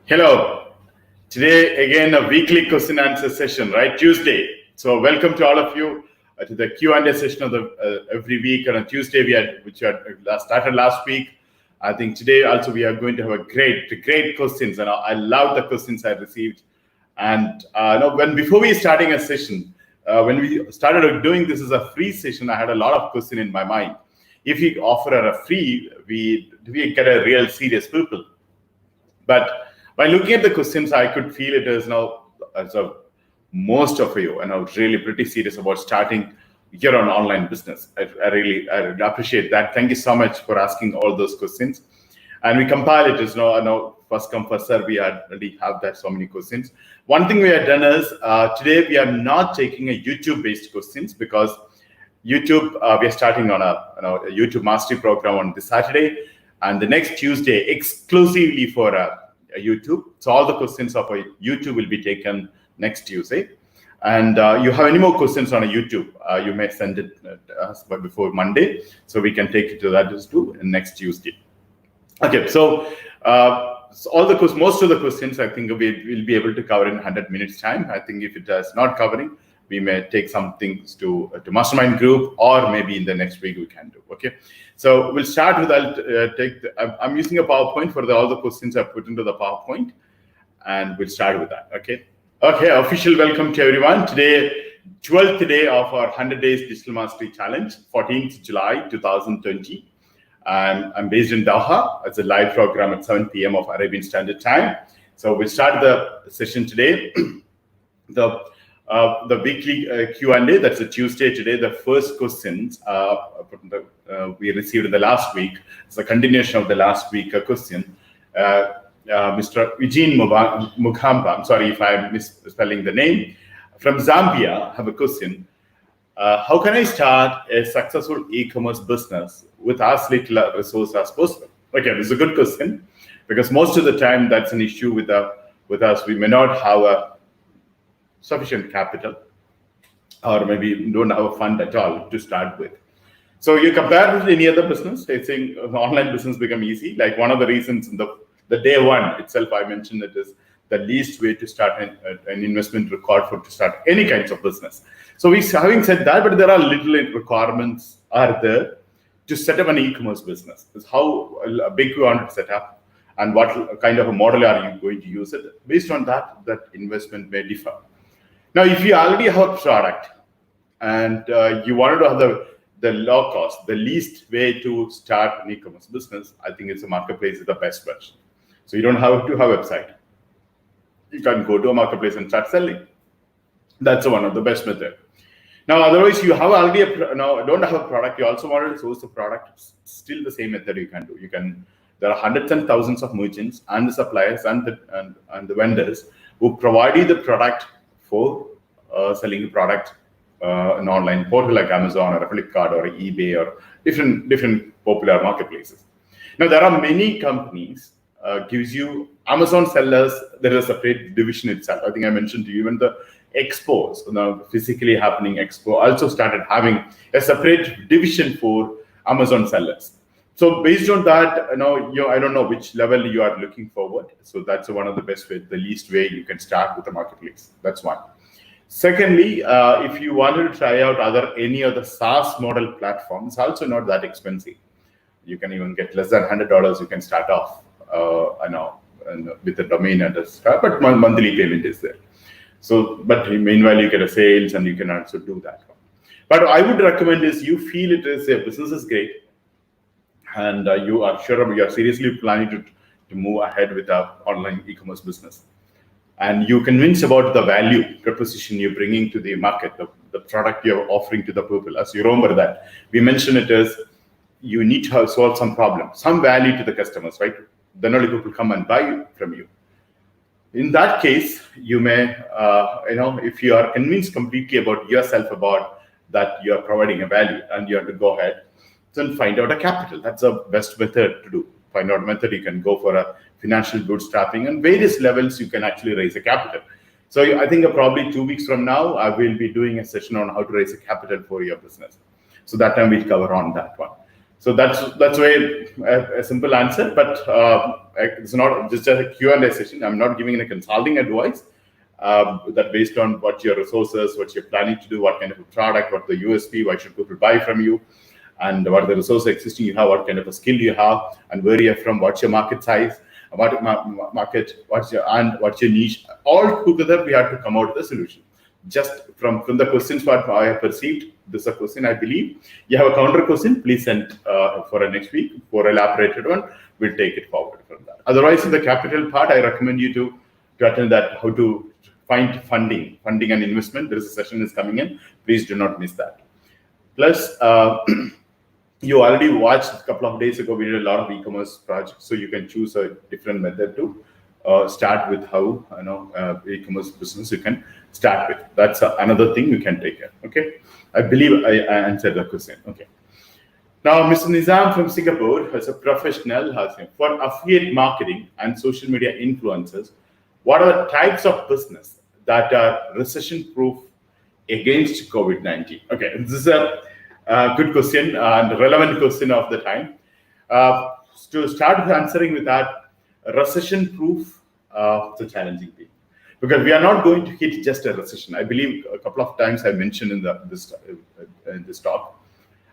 Hello. Today, again, a weekly question answer session, right? Tuesday. So welcome to all of you to the Q&A session of the every week. And on Tuesday, which we had started last week. I think today also we are going to have a great questions. And I love the questions I received. And before we starting a session, when we started doing this as a free session, I had a lot of questions in my mind. If we offer a free, do we get a real serious people? But by looking at the questions, I could feel it is now, as of most of you, and I'm really pretty serious about starting your own online business. I really appreciate that. Thank you so much for asking all those questions. And we compile it as now first come, first serve. We already have that so many questions. One thing we have done is today we are not taking a YouTube-based questions because YouTube, we are starting on a YouTube mastery program on this Saturday, and the next Tuesday exclusively for YouTube. So all the questions of YouTube will be taken next Tuesday. And you have any more questions on YouTube, you may send it to us before Monday, so we can take it to that as to next Tuesday. Okay, so most of the questions I think we'll be able to cover in 100 minutes time. I think if it is not covering, we may take some things to mastermind group, or maybe in the next week we can do. Okay, so we'll start with I'm using a PowerPoint for all the questions I put into the PowerPoint, and we'll start with that. Okay, official welcome to everyone. Today, 12th day of our 100 days digital mastery challenge, 14th July 2020. I'm based in Doha. It's a live program at 7 p.m. of Arabian Standard Time. So we'll start the session today. The weekly Q&A, that's a Tuesday today. The first questions we received in the last week. It's a continuation of the last week question. Mr. Eugene Mukhamba, I'm sorry if I'm misspelling the name, from Zambia, I have a question. How can I start a successful e-commerce business with as little resource as possible? Okay, this is a good question, because most of the time that's an issue with us. We may not have a sufficient capital, or maybe don't have a fund at all to start with. So you compare with any other business, I think online business become easy. Like one of the reasons in the day one itself, I mentioned it is the least way to start an investment required to start any kinds of business. So having said that, but there are little requirements are there to set up an e-commerce business. Is how big you want to set up, and what kind of a model are you going to use it. Based on that investment may differ. Now, if you already have a product and you wanted to have the low cost, the least way to start an e-commerce business, I think it's a marketplace is the best version. So you don't have to have a website. You can go to a marketplace and start selling. That's one of the best methods. Now, otherwise, you have already don't have a product. You also wanted to source a product. Still the same method you can do. There are hundreds and thousands of merchants and the suppliers and the vendors who provide you the product for selling the product an online portal like Amazon or Flipkart or eBay or different popular marketplaces. Now there are many companies gives you Amazon sellers. There is a separate division itself. I think I mentioned to you even the expos, physically happening expo also started having a separate division for Amazon sellers. So based on that, I don't know which level you are looking forward. So that's one of the best ways, the least way you can start with the marketplace. That's one. Secondly, if you wanted to try out any other SaaS model platforms, also not that expensive. You can even get less than $100. You can start off, with the domain and the stuff, but monthly payment is there. So, but meanwhile, you get a sales and you can also do that. But I would recommend is you feel it is a business is great, and you are seriously planning to move ahead with an online e-commerce business, and you convince about the value proposition you're bringing to the market, the product you're offering to the people. As you remember that we mentioned it as you need to solve some problem, some value to the customers, right? Then only people come and buy from you. In that case, you may, if you are convinced completely about yourself about that you are providing a value and you have to go ahead, then find out a capital. That's the best method to do. Find out a method you can go for a financial bootstrapping, and various levels you can actually raise a capital. So I think probably 2 weeks from now, I will be doing a session on how to raise a capital for your business. So that time we'll cover on that one. So that's why a simple answer, but it's not just a Q&A session. I'm not giving a consulting advice. That based on what your resources, what you're planning to do, what kind of a product, what the USP, why should people buy from you, and what the resource existing you have, what kind of a skill you have, and where you're from, what's your market size, what market, what's your niche. All together, we have to come out with a solution. Just from the questions what I have perceived, this is a question I believe. You have a counter question, please send for a next week, for elaborated one, we'll take it forward from that. Otherwise, in the capital part, I recommend you to attend that, how to find funding and investment. There is a session is coming in. Please do not miss that. Plus, you already watched a couple of days ago, we did a lot of e-commerce projects, so you can choose a different method to start with how e-commerce business you can start with. That's another thing you can take care. Okay, I believe I answered the question. Okay. Now, Mr. Nizam from Singapore, as a professional, for affiliate marketing and social media influencers, what are the types of business that are recession-proof against COVID-19? Okay, this is a good question and relevant question of the time. To start answering with that, recession-proof, it's a challenging thing, because we are not going to hit just a recession. I believe a couple of times I mentioned in this talk,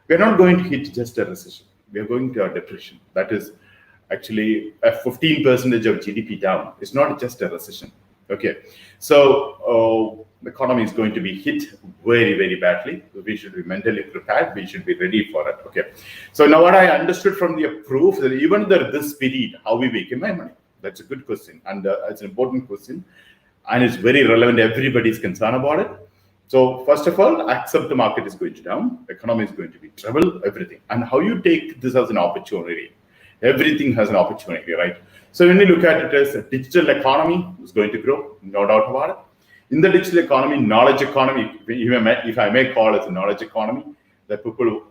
we are not going to hit just a recession. We are going to a depression. That is actually a 15% of GDP down. It's not just a recession. Okay, so the economy is going to be hit very, very badly. We should be mentally prepared. We should be ready for it. Okay, so now what I understood from the proof that even this period, how we make my money. That's a good question, and it's an important question, and it's very relevant. Everybody's concerned about it. So first of all, accept the market is going to down, economy is going to be trouble, everything, and how you take this as an opportunity. Everything has an opportunity, right? So when you look at it as a digital economy is going to grow, no doubt about it. In the digital economy, knowledge economy, if I may call it a knowledge economy, that people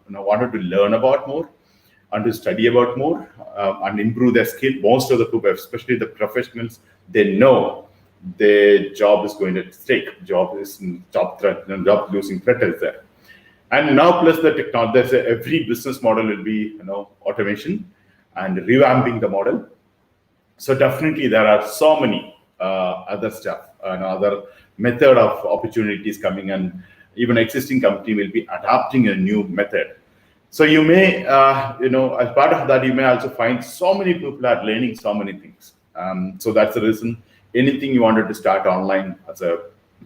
wanted to learn about more and to study about more and improve their skill. Most of the people, especially the professionals, they know their job is going to stake. Job losing threat is there. And now plus the technology, every business model will be automation and revamping the model. So definitely there are so many other stuff and other method of opportunities coming, and even existing company will be adapting a new method. So you may, as part of that, you may also find so many people are learning so many things. So that's the reason anything you wanted to start online as a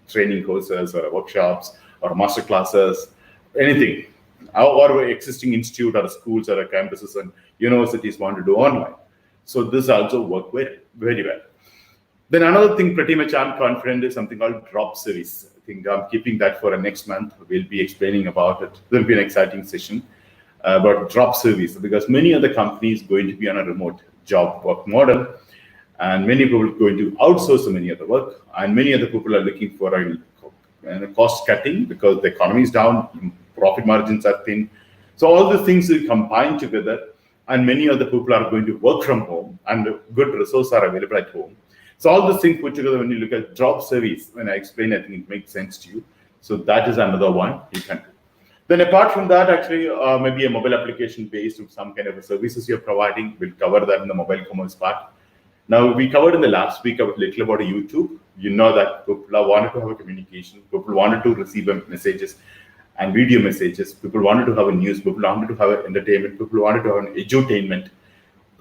training courses or workshops or master classes, anything, or existing institute or schools or campuses and universities want to do online. So this also work very, very well. Then another thing pretty much I'm confident is something called drop service. I think I'm keeping that for next month. We'll be explaining about it. There'll be an exciting session about drop service, because many other companies going to be on a remote job work model, and many people are going to outsource many other work, and many other people are looking for a cost cutting because the economy is down, profit margins are thin. So all the things will combine together, and many other people are going to work from home, and good resources are available at home. So all these things put together, when you look at drop service, when I explain, I think it makes sense to you. So that is another one you can do. Then apart from that, actually, maybe a mobile application based on some kind of a services you're providing. We'll cover that in the mobile commerce part. Now, we covered in the last week a little about YouTube. You know that people wanted to have a communication. People wanted to receive messages and video messages. People wanted to have a news. People wanted to have an entertainment. People wanted to have an edutainment.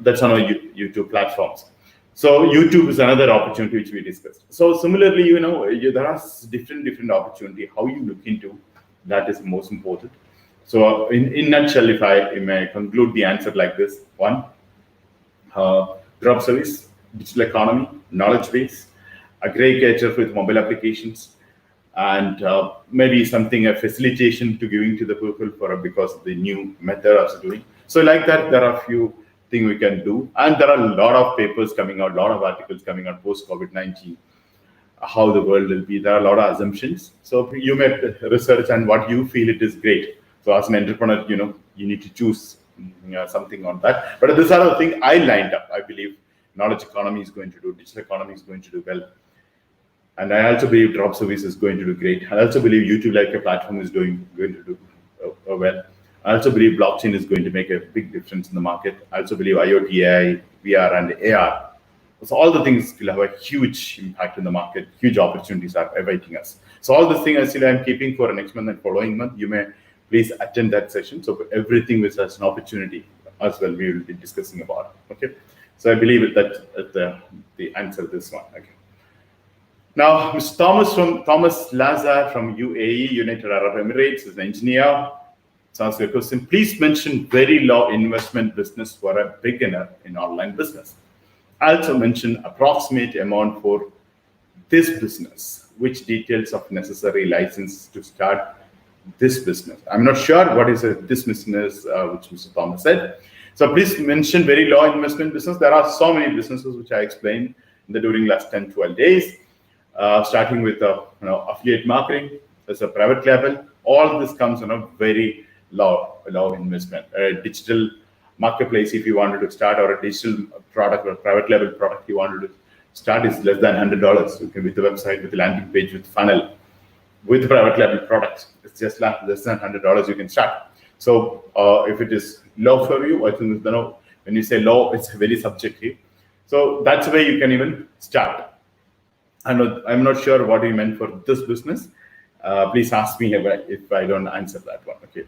That's on our YouTube platforms. So YouTube is another opportunity which we discussed. So similarly, there are different opportunity. How you look into that is most important. So in nutshell, if I may conclude the answer like this: one, drop service, digital economy, knowledge base, aggregator with mobile applications, and maybe a facilitation to giving to the people because of the new method of doing. So like that, there are a few things we can do, and there are a lot of papers coming out, a lot of articles coming out post COVID-19. How the world will be. There are a lot of assumptions. So you may research and what you feel it is great. So as an entrepreneur, you need to choose something on that. But these are the things I lined up. I believe knowledge economy is going to do, digital economy is going to do well. And I also believe drop service is going to do great. I also believe YouTube like a platform is going to do well. I also believe blockchain is going to make a big difference in the market. I also believe IoT, AI, VR, and AR. So all the things will have a huge impact in the market. Huge opportunities are awaiting us. So all the things I'm keeping for next month and following month, you may please attend that session. So everything which has an opportunity as well, we will be discussing about. Okay. So I believe that the answer this one. Okay. Now, Mr. Thomas Lazar from UAE, United Arab Emirates, is an engineer. To answer your question, please mention very low investment business for a beginner in online business. I also mention approximate amount for this business, which details of necessary license to start this business. I'm not sure what is this business, which Mr. Thomas said. So please mention very low investment business. There are so many businesses which I explained during last 10, 12 days, starting with affiliate marketing. There's a private label. All this comes on a very low investment. Digital marketplace, if you wanted to start, or a digital product or private label product you wanted to start, is less than $100. You can, with the website, with the landing page, with funnel, with private label products, it's just less than $100 you can start. So if it is low for you, I think when you say low, it's very subjective. So that's where you can even start. I'm not sure what you meant for this business. Please ask me if I don't answer that one. Okay.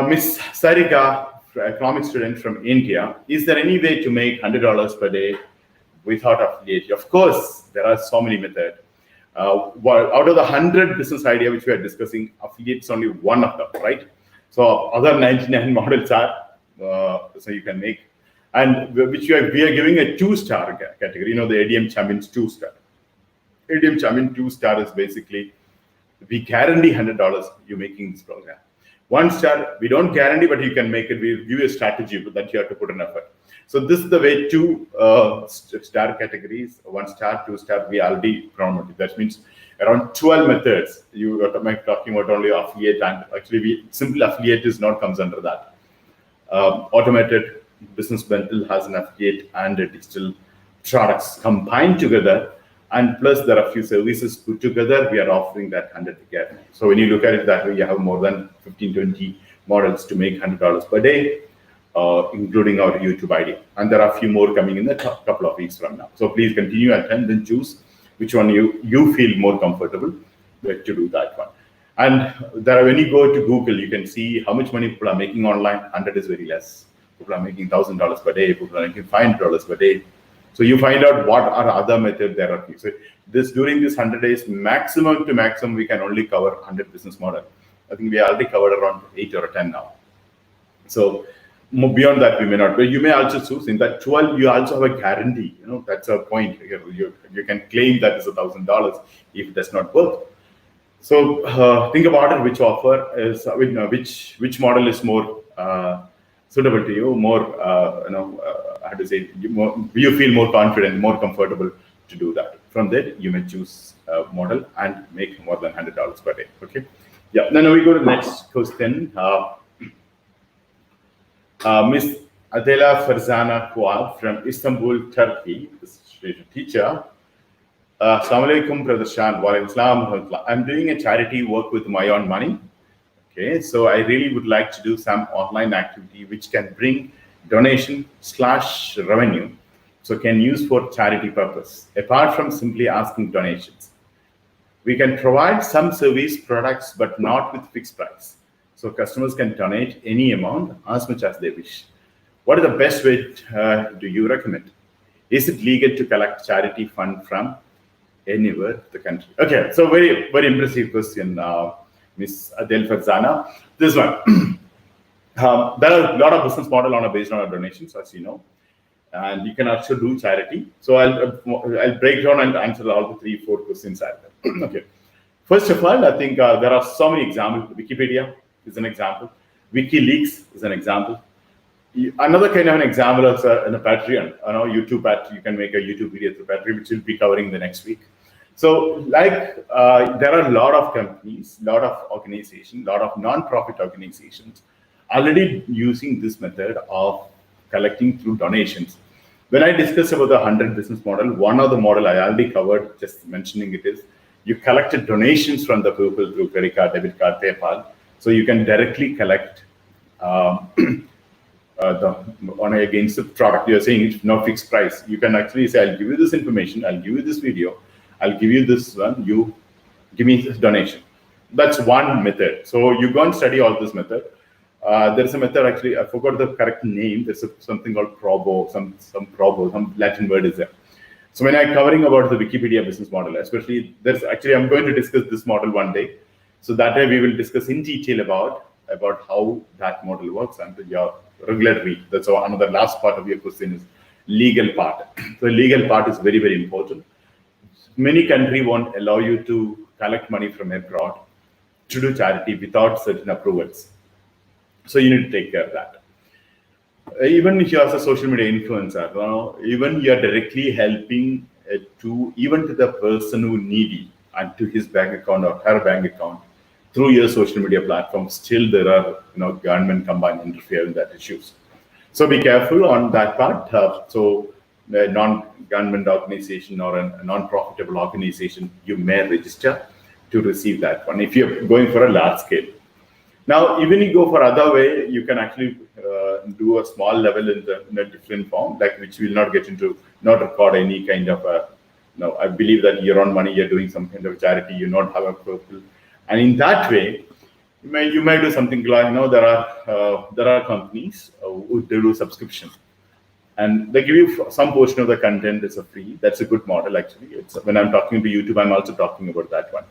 Miss Sarika, economics student from India, is there any way to make $100 per day without affiliate? Of course, there are so many methods. Out of the 100 business idea which we are discussing, affiliate is only one of them, right? So other 99 models are, so you can make, and which we are giving a 2-star category. The ADM Champions 2-star. ADM Champion 2-star is basically, we guarantee $100 you're making this program. 1-star, we don't guarantee, but you can make it. We give you a strategy, but that you have to put an effort. So this is the way 2-star categories, 1-star, 2-star, we already promoted. That means around 12 methods. You are talking about only affiliate, and actually simple affiliate is not comes under that. Automated business bundle has an affiliate and a digital products combined together. And plus there are a few services put together, we are offering that 100 guarantee. So when you look at it that way, you have more than 15, 20 models to make $100 per day, including our YouTube idea. And there are a few more coming in a couple of weeks from now. So please continue, attend, and choose which one you feel more comfortable with to do that one. And when you go to Google, you can see how much money people are making online. 100 is very less. People are making $1,000 per day. People are making $500 per day. So you find out what are other methods there are. So during this 100 days, maximum to maximum, we can only cover 100 business model. I think we already covered around 8 or 10 now. So beyond that, we may not. But you may also choose in that 12. You also have a guarantee. That's a point. You can claim that is $1,000 if it does not work. So think about it. Which offer is which model is more suitable to you? More how to say, you feel more confident, more comfortable to do that. From there, you may choose a model and make more than $100 per day. Okay. Yeah. Then we go to the next question. Miss Adela Farzana Kouab from Istanbul, Turkey. She's a teacher. Assalamu alaikum, Brother Shan. Wa alaikum salam. I'm doing a charity work with my own money. Okay. So I really would like to do some online activity which can bring donation/revenue, so can use for charity purpose. Apart from simply asking donations, we can provide some service products, but not with fixed price. So customers can donate any amount as much as they wish. What is the best way do you recommend? Is it legal to collect charity fund from anywhere in the country? Okay, so very, very impressive question, Miss Adel Farzana. This one. There are a lot of business models based on our donations, as you know, and you can also do charity. So I'll break down and answer all the 3-4 questions. Okay. First of all, I think there are so many examples. Wikipedia is an example. WikiLeaks is an example. Another kind of an example is in a Patreon. YouTube Patreon. You can make a YouTube video through Patreon, which we'll be covering the next week. So, there are a lot of companies, a lot of organizations, a lot of non-profit organizations already using this method of collecting through donations. When I discuss about the 100 business model, one of the model I already covered, just mentioning it, is you collected donations from the people through credit card, debit card, PayPal. So you can directly collect against the product. You're saying it's no fixed price. You can actually say, I'll give you this information, I'll give you this video, I'll give you this one, you give me this donation. That's one method. So you go and study all this method. There's a method, actually, I forgot the correct name. There's something called probo, some Latin word is there. So when I'm covering about the Wikipedia business model, especially, I'm going to discuss this model one day. So that way we will discuss in detail about how that model works and your regulatory. That's another last part of your question is legal part. So legal part is very, very important. Many countries won't allow you to collect money from abroad to do charity without certain approvals. So you need to take care of that. Even if you are a social media influencer, even you are directly helping to the person who needy and to his bank account or her bank account through your social media platform, still there are government combined interfere in that issues. So be careful on that part. So a non-government organization or a non-profitable organization, you may register to receive that one if you're going for a large scale. Now, even you go for other way, you can actually do a small level in a different form, like which will not get into, not record any kind of I believe that your own money, you're doing some kind of charity, you not have a purple. And in that way, you may do something like, there are companies who do subscription. And they give you some portion of the content is a free. That's a good model, actually. When I'm talking to YouTube, I'm also talking about that one.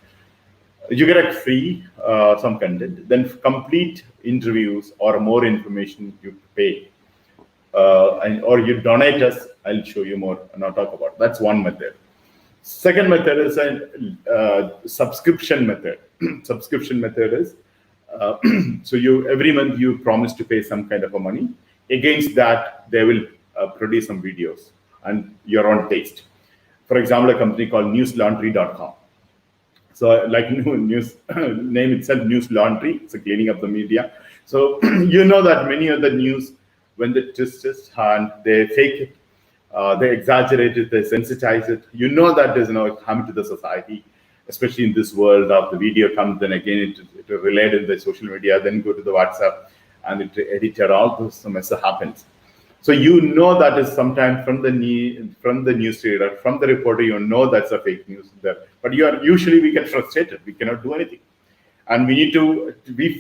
You get a free some content, then complete interviews or more information you pay, or you donate us. I'll show you more and I'll talk about it. That's one method. Second method is a subscription method. Subscription method is so every month you promise to pay some kind of a money. Against that, they will produce some videos and your own taste. For example, a company called newslaundry.com. So like news name itself, News Laundry, it's a cleaning up the media. So that many of the news, when they twist it and they fake it, they exaggerate it, they sensitize it. That is harm to the society, especially in this world of the video comes, then again it related in the social media, then go to the WhatsApp and it edited, all this mess happens. So that is sometimes from the news reader, from the reporter, that's a fake news there. But we get frustrated. We cannot do anything. And we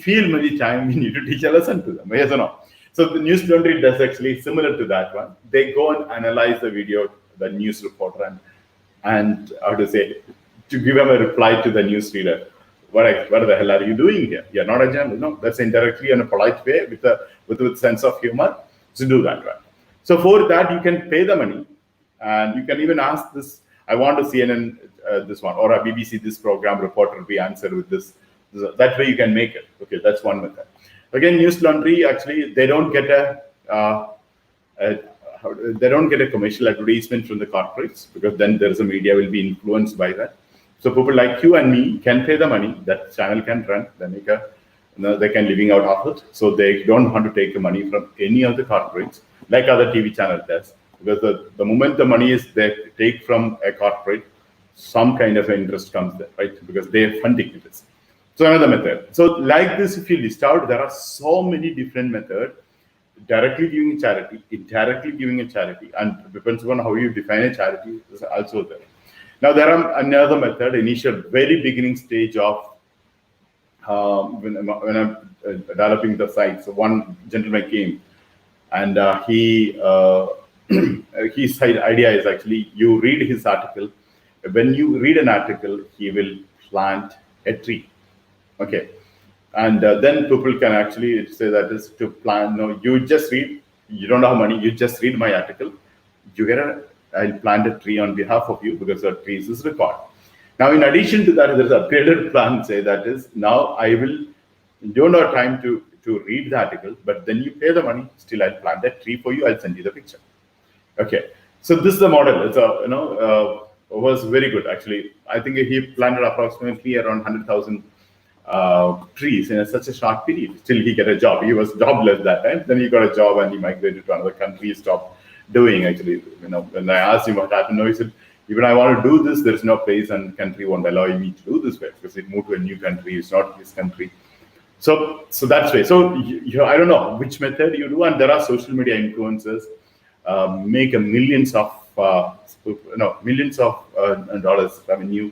feel many times we need to teach a lesson to them. Yes or no? So the News Laundry does actually similar to that one. They go and analyze the video, the news reporter, and how to say, to give them a reply to the news reader. What the hell are you doing here? You're not a journalist. No, that's indirectly in a polite way with a sense of humor. To do that, right? So for that, you can pay the money, and you can even ask this. I want to CNN this one, or a BBC this program reporter will be answered with this. That way you can make it. Okay, that's one method. Again, News Laundry, actually they don't get a commercial advertisement from the corporates, because then there's a media will be influenced by that. So people like you and me can pay the money. That channel can run. They can living out of it. So they don't want to take the money from any of the corporates, like other TV channel does. Because the moment the money is they take from a corporate, some kind of interest comes there, right? Because they are funding it. So another method. So like this, if you list out, there are so many different methods. Directly giving a charity, indirectly giving a charity, and depends on how you define a charity is also there. Now there are another method, initial, very beginning stage of when I'm developing the site. So one gentleman came, and his idea is actually, you read his article. When you read an article, he will plant a tree. Okay, and then people can actually say that is to plant. No, you just read. You don't have money. You just read my article. I'll plant a tree on behalf of you, because the tree is required. Now, in addition to that, there's a upgraded plan, say that is, now you don't have time to read the article, but then you pay the money, still I'll plant that tree for you, I'll send you the picture. Okay, so this is the model. It's was very good, actually. I think he planted approximately around 100,000 trees in such a short period. Still he get a job. He was jobless that time. Then he got a job and he migrated to another country. He stopped doing, actually. When I asked him what happened, he said, even I want to do this, there's no place and country won't allow me to do this way, because he moved to a new country. It's not his country. So that's way. So I don't know which method you do, and there are social media influencers make a millions of dollars revenue,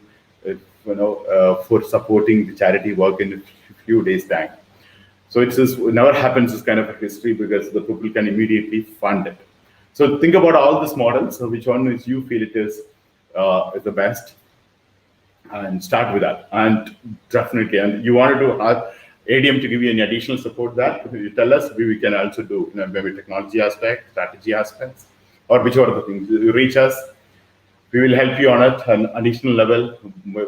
for supporting the charity work in a few days time. So it never happens this kind of a history because the people can immediately fund it. So think about all these models. So which one is you feel it is the best, and start with that. And definitely, and you wanted to have ADM to give you any additional support that you tell us, we can also do maybe technology aspect, strategy aspects, or whichever the things. You reach us, we will help you on it an additional level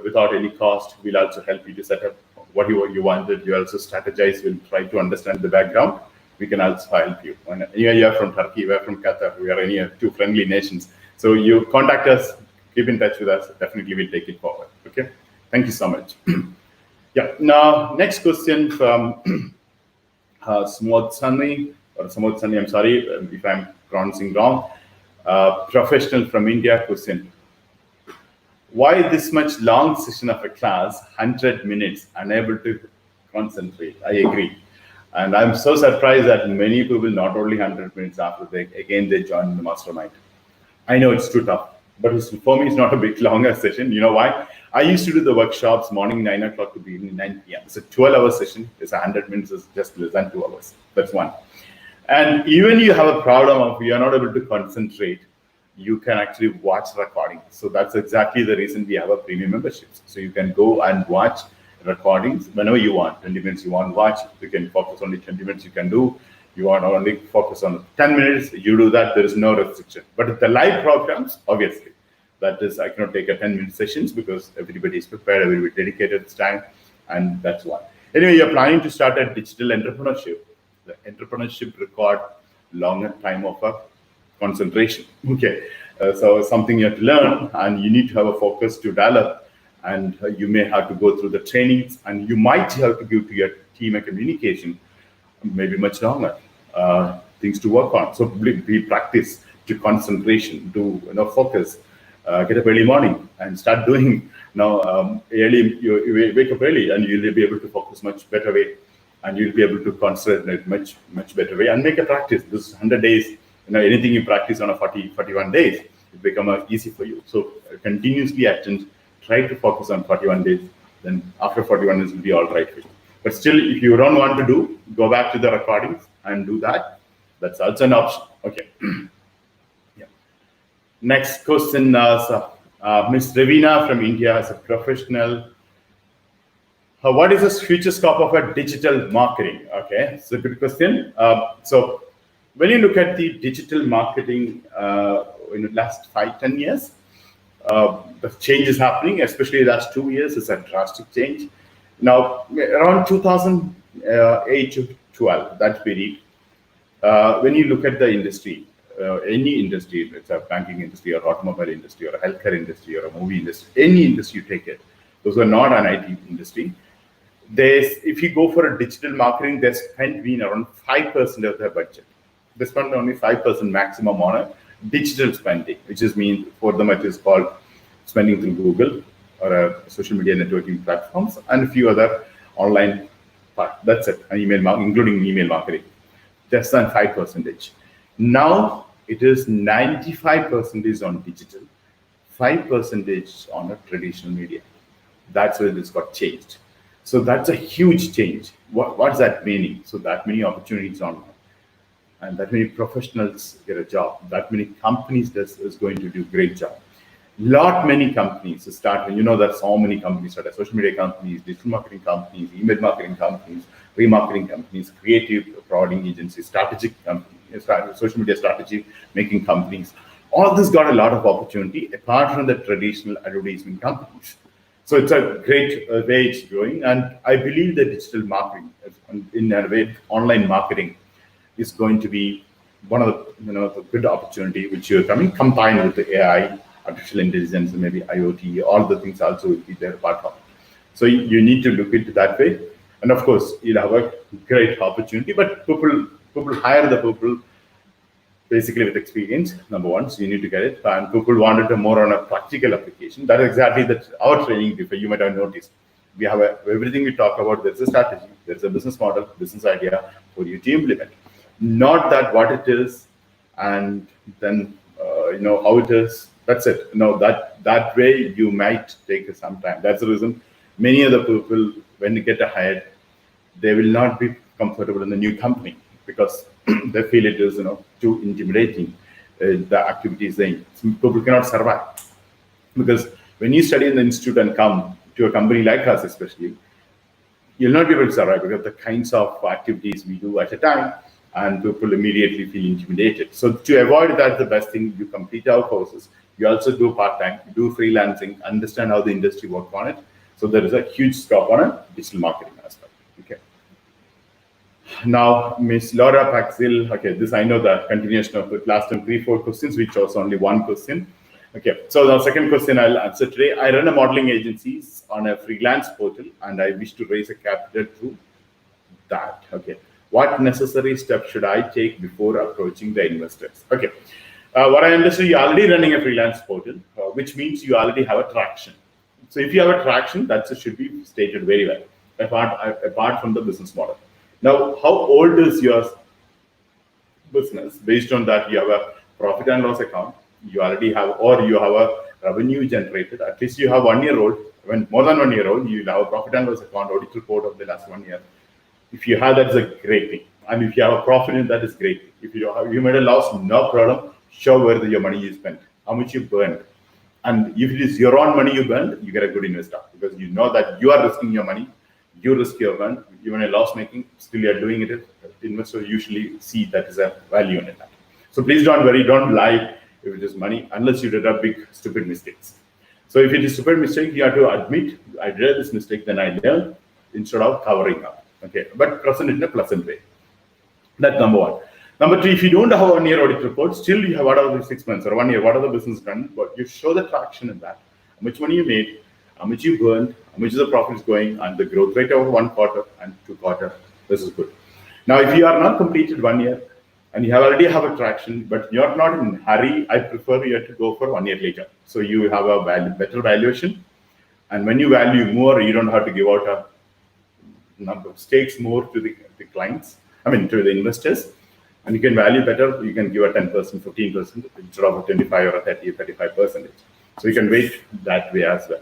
without any cost. We'll also help you to set up what you wanted. You also strategize. We'll try to understand the background. We can also help you. And you're from Turkey, we're from Qatar. We are any two friendly nations. So you contact us, keep in touch with us. Definitely, we'll take it forward. Okay. Thank you so much. Yeah. Now, next question from Samod Sunny. I'm sorry if I'm pronouncing wrong. Professional from India question. Why this much long session of a class, 100 minutes, unable to concentrate? I agree. And I'm so surprised that many people, not only 100 minutes after they join the mastermind. I know it's too tough, but for me, it's not a bit longer session. You know why? I used to do the workshops morning 9 o'clock to evening 9 p.m. It's a 12-hour session. It's 100 minutes, is just less than 2 hours. That's one. And even you have a problem of you're not able to concentrate, you can actually watch recording. So that's exactly the reason we have a premium memberships. So you can go and watch recordings whenever you want. 20 minutes you want to watch, you can focus only 20 minutes you can do. You want to only focus on 10 minutes, you do that, there is no restriction. But the live programs, obviously, that is, I cannot take a 10-minute sessions because everybody is prepared, everybody dedicated this time, and that's one. Anyway, you're planning to start a digital entrepreneurship. The entrepreneurship record longer time of concentration. Okay, so something you have to learn, and you need to have a focus to develop, and you may have to go through the trainings, and you might have to give to your team a communication, maybe much longer things to work on. So we practice to concentration, to focus, get up early morning and start doing early. You wake up early, and you'll be able to focus much better way, and you'll be able to concentrate much better way, and make a practice. This 100 days. Anything you practice on a 41 days, it becomes easy for you. So continuously attend, try to focus on 41 days. Then after 41 days, will be all right for you. But still, if you don't want to do, go back to the recordings and do that. That's also an option. Okay. Yeah. Next question, Ms. Ravina from India as a professional. What is the future scope of a digital marketing? Okay, it's a good question. So when you look at the digital marketing in the last 5-10 years, the change is happening, especially the last 2 years. It's a drastic change. Now, around 2008 to 12, that period, when you look at the industry, any industry, it's a banking industry or automobile industry or a healthcare industry or a movie industry, any industry you take it, those are not an IT industry. If you go for a digital marketing, they spend around 5% of their budget. They spend only 5% maximum on a digital spending, which means for them it is called spending through Google or social media networking platforms and a few other online parts. That's it, including email marketing, less than 5%. Now it is 95% on digital, 5% on a traditional media. That's where this got changed. So that's a huge change. What's that meaning? So that many opportunities online, and that many professionals get a job, that many companies is going to do a great job. Many companies start, there's so many companies start, social media companies, digital marketing companies, email marketing companies, remarketing companies, creative providing agencies, strategic companies, social media strategy making companies. All this got a lot of opportunity apart from the traditional advertisement companies. So it's a great way it's growing, and I believe that digital marketing, in a way, online marketing, is going to be one of the good opportunity which you're coming, combined with the AI, artificial intelligence, and maybe IoT. All the things also will be there part of. So you need to look into that way, and of course you'll have a great opportunity. But people hire the people basically with experience, number one, so you need to get it. And people wanted more on a practical application. That is exactly that our training differ. You might have noticed We have everything we talk about. There's a strategy, there's a business model, business idea for you to implement. Not that what it is, and then how it is. That's it. No, that way you might take some time. That's the reason many other people, when they get hired, they will not be comfortable in the new company because they feel it is too intimidating. The activities people cannot survive, because when you study in the institute and come to a company like us, especially, you'll not be able to survive because the kinds of activities we do at a time, and people immediately feel intimidated. So to avoid that, the best thing, you complete our courses. You also do part-time, do freelancing, understand how the industry works on it. So there is a huge scope on a digital marketing aspect. Okay. Now, Miss Laura Paxil. Okay, this I know the continuation of the last time 3-4 questions. We chose only one question. Okay, so the second question I'll answer today. I run a modeling agencies on a freelance portal, and I wish to raise a capital through that. Okay, what necessary steps should I take before approaching the investors? Okay, what I understand, you're already running a freelance portal, which means you already have a traction. So if you have a traction, that should be stated very well, apart from the business model. Now, how old is your business? Based on that, you have a profit and loss account. You already have, or you have a revenue generated. At least you have 1 year old. When more than 1 year old, you have a profit and loss account, audit report of the last 1 year. If you have that, is a great thing. And if you have a profit in that, is great. If you made a loss, no problem. Show where your money is spent, how much you burned. And if it is your own money you burned, you get a good investor, because you know that you are risking your money, you risk your burn. Even a loss making, still you are doing it. Investors usually see that is a value in it. So please don't worry, don't lie if it is money, unless you did a big stupid mistakes. So if it is stupid mistake, you have to admit, I did this mistake, then I learn, instead of covering up. Okay, but present it in a pleasant way. That's number one. Number two, if you don't have a 1 year audit report, still you have whatever 6 months or 1 year, what are the business done, but you show the traction in that. How much money you made, how much you burned, how much is the profits going, and the growth rate over 1 quarter and 2 quarter. This is good. Now, if you are not completed 1 year and you already have a traction, but you're not in a hurry, I prefer you to go for 1 year later. So you have a better valuation. And when you value more, you don't have to give out a number of stakes more to the clients, to the investors. And you can value better, you can give a 10%, 15% instead of a 25 or a 30, 35%. So you can wait that way as well.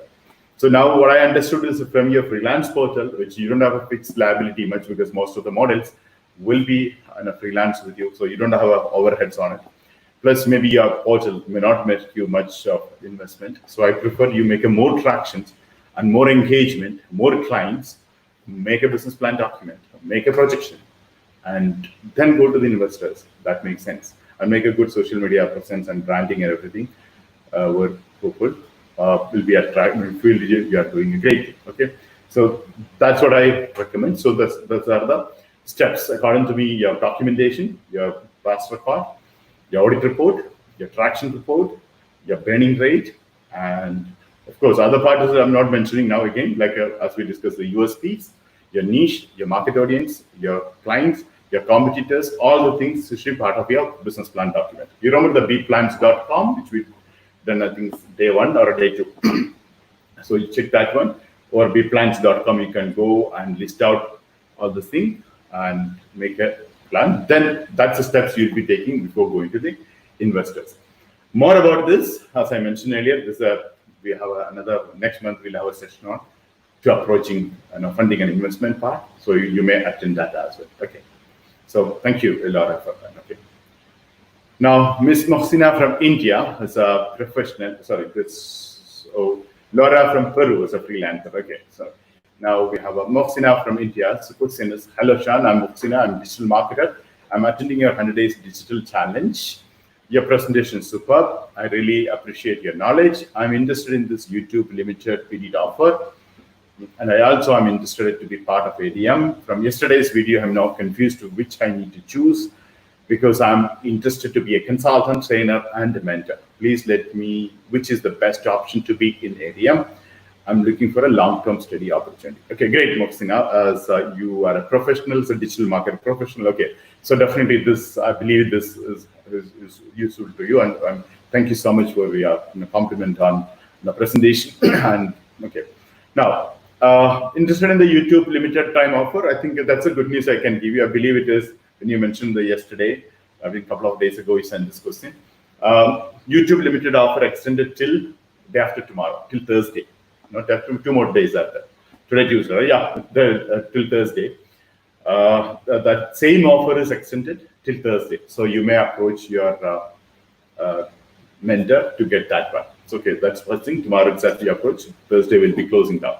So now what I understood is from your freelance portal, which you don't have a fixed liability much, because most of the models will be on a freelance with you. So you don't have overheads on it. Plus maybe your portal may not make you much of investment. So I prefer you make a more tractions and more engagement, more clients, make a business plan document, make a projection, and then go to the investors. That makes sense. And make a good social media presence and branding and everything, where people will be attracted and feel you are doing a great thing. Okay, so that's what I recommend. So those are the steps according to me: your documentation, your past record, your audit report, your traction report, your burning rate, and of course other parts I'm not mentioning now again, like as we discussed, the USPs, your niche, your market audience, your clients, your competitors, all the things should be part of your business plan document. You remember the bplans.com, which we done, I think, day 1 or day 2. So you check that one, or bplans.com, you can go and list out all the things and make a plan. Then that's the steps you'll be taking before going to the investors. More about this, as I mentioned earlier, we have another, next month we'll have a session on to approaching funding and investment part. So you may attend that as well. Okay. So thank you, Laura, for that. Okay. Now, Ms. Mohsina from India is a professional. Sorry, Laura from Peru is a freelancer. Okay. So now we have a Mohsina from India. So question is, hello, SHAN. I'm Mohsina. I'm a digital marketer. I'm attending your 100 Days Digital Challenge. Your presentation is superb. I really appreciate your knowledge. I'm interested in this YouTube limited period offer. And I also am interested to be part of ADM. From yesterday's video, I'm now confused to which I need to choose, because I'm interested to be a consultant, trainer, and a mentor. Please let me, which is the best option to be in ADM? I'm looking for a long-term steady opportunity. Okay, great, Mohsina. As you are a professional, so digital marketing professional. Okay, so definitely this, I believe this is useful to you. And thank you so much for your compliment on the presentation. And okay, now, Interested in the YouTube limited time offer? I think that's a good news I can give you. I believe it is when you mentioned the yesterday, I think a couple of days ago you sent this question. YouTube limited offer extended till day after tomorrow, till Thursday. Not after 2 more days after. Today Tuesday, right? Yeah, till Thursday. That same offer is extended till Thursday. So you may approach your mentor to get that one. It's okay, that's first thing. Tomorrow it's at the approach. Thursday will be closing down.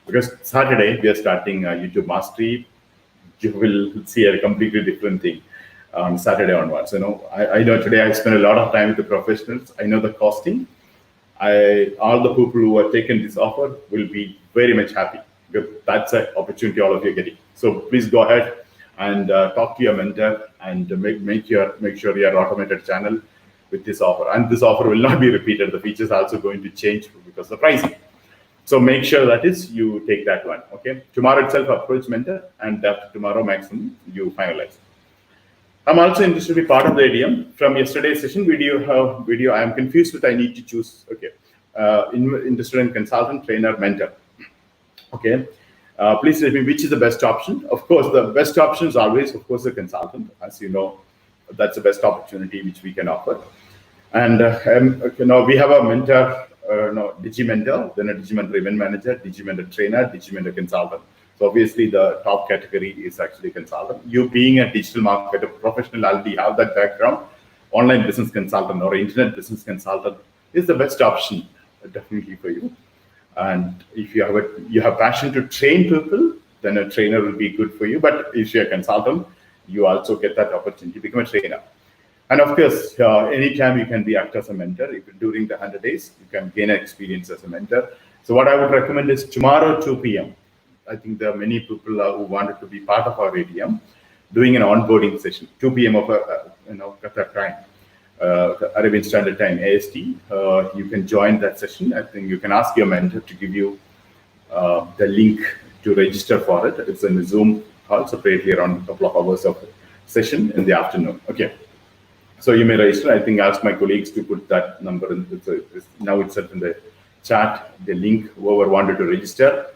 Because Saturday we are starting YouTube Mastery. You will see a completely different thing on Saturday onwards. I know today I spent a lot of time with the professionals. I know the costing. All the people who have taken this offer will be very much happy, because that's an opportunity all of you are getting. So please go ahead and talk to your mentor and make sure your automated channel with this offer. And this offer will not be repeated. The features are also going to change because of the pricing. So make sure that is you take that one. Okay. Tomorrow itself approach mentor, and after tomorrow maximum you finalize. I'm also interested to be part of the ADM. From yesterday's session video, I am confused with I need to choose. Okay. Interested in consultant, trainer, mentor. Okay. Please tell me which is the best option. Of course, the best option is always, of course, a consultant. As you know, that's the best opportunity which we can offer. And we have a mentor, Digi-mentor, then a Digi-mentor event manager, Digi-mentor trainer, Digi-mentor consultant. So obviously the top category is actually consultant. You being a digital marketer professional, already have that background. Online business consultant or internet business consultant is the best option, definitely for you. And if you have passion to train people, then a trainer will be good for you. But if you're a consultant, you also get that opportunity to become a trainer. And of course, anytime you can be act as a mentor. If during the 100 days, you can gain experience as a mentor. So what I would recommend is tomorrow 2 p.m. I think there are many people who wanted to be part of our ADM, doing an onboarding session, 2 p.m. of Qatar time, Arabian Standard Time, AST. You can join that session. I think you can ask your mentor to give you the link to register for it. It's in a Zoom call, separately around a couple of hours of session in the afternoon. Okay. So you may register. I think ask my colleagues to put that number in. It's now itself in the chat, the link. Whoever wanted to register,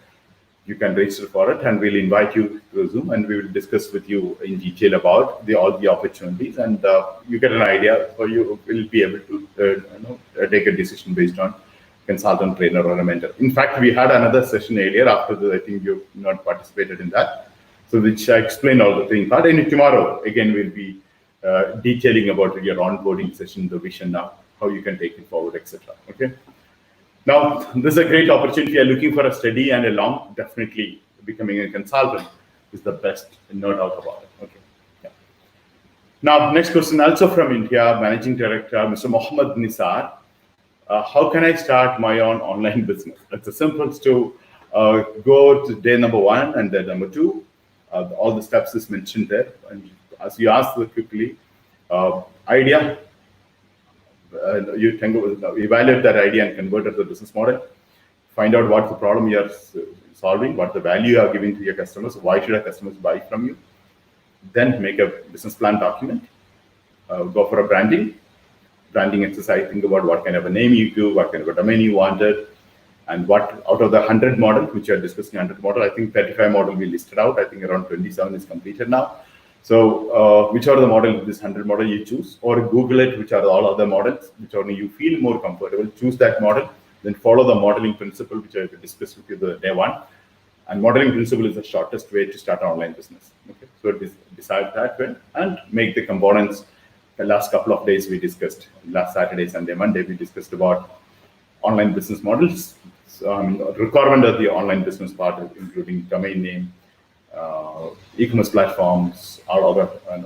you can register for it, and we'll invite you to Zoom, and we will discuss with you in detail about all the opportunities, and you get an idea, or you will be able to take a decision based on consultant, trainer, or a mentor. In fact, we had another session earlier after the, I think you've not participated in that, so which I explained all the thing part. And tomorrow again we'll be detailing about your onboarding session, the vision now, how you can take it forward, etc. Okay. Now, this is a great opportunity. You're looking for a steady and a long, definitely becoming a consultant is the best, no doubt about it. Okay. Yeah. Now, next question also from India, Managing Director, Mr. Mohammed Nisar. How can I start my own online business? It's a simple to go to day number 1 and day number 2. All the steps is mentioned there. And as you asked quickly, idea, you can go evaluate that idea and convert it to a business model. Find out what the problem you are solving, what the value you are giving to your customers, why should our customers buy from you. Then make a business plan document. Go for a branding exercise. Think about what kind of a name you do, what kind of a domain you wanted, and what out of the 100 model, which you are discussing 100 model, I think 35 model we listed out. I think around 27 is completed now. So which are the model, this 100 model you choose, or Google it, which are all other models, which only you feel more comfortable. Choose that model, then follow the modeling principle, which I will discuss with you the day 1. And modeling principle is the shortest way to start an online business. Okay, so decide that way and make the components. The last couple of days we discussed, last Saturday, Sunday, Monday, we discussed about online business models. So requirement of the online business part, including domain name, e-commerce platforms, all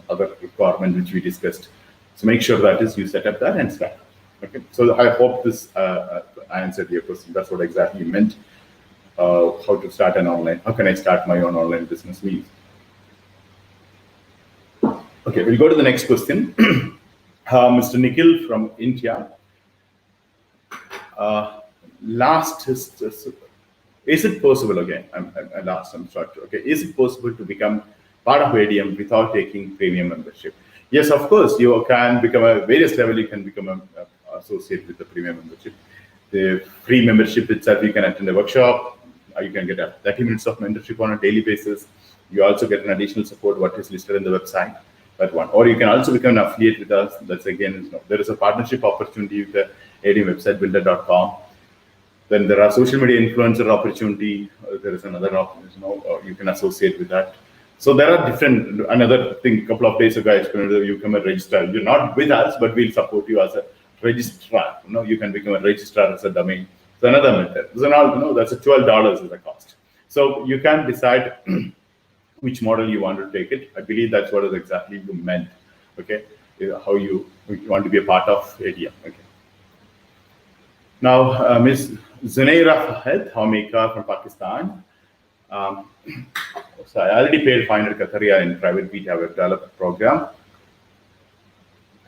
other requirements which we discussed. So make sure that is you set up that and start. Okay. So I hope this answered your question. That's what exactly you meant. How to start an online? How can I start my own online business? Means. Okay, we'll go to the next question. Mr. Nikhil from India. Is it possible, again, I'm sorry, okay, is it possible to become part of ADM without taking premium membership? Yes, of course, you can become various level, you can become an associate with the premium membership. The free membership itself, you can attend a workshop, You can get 30 minutes of mentorship on a daily basis. You also get an additional support what is listed in the website. That one. Or you can also become an affiliate with us. That's again, there is a partnership opportunity with the websitebuilder.com. Then there are social media influencer opportunity. There is another option, you can associate with that. So there are different, another thing, a couple of days ago, I explained you become a registrar. You're not with us, but we'll support you as a registrar. You can become a registrar as a domain. It's another method. So that's a $12 as a cost. So you can decide which model you want to take it. I believe that's what is exactly you meant. Okay, how you want to be a part of ADM. Okay. Now, Ms. Zunaira Fahed, Homemaker from Pakistan. So I already paid 500 Qataria in private beta web developer program.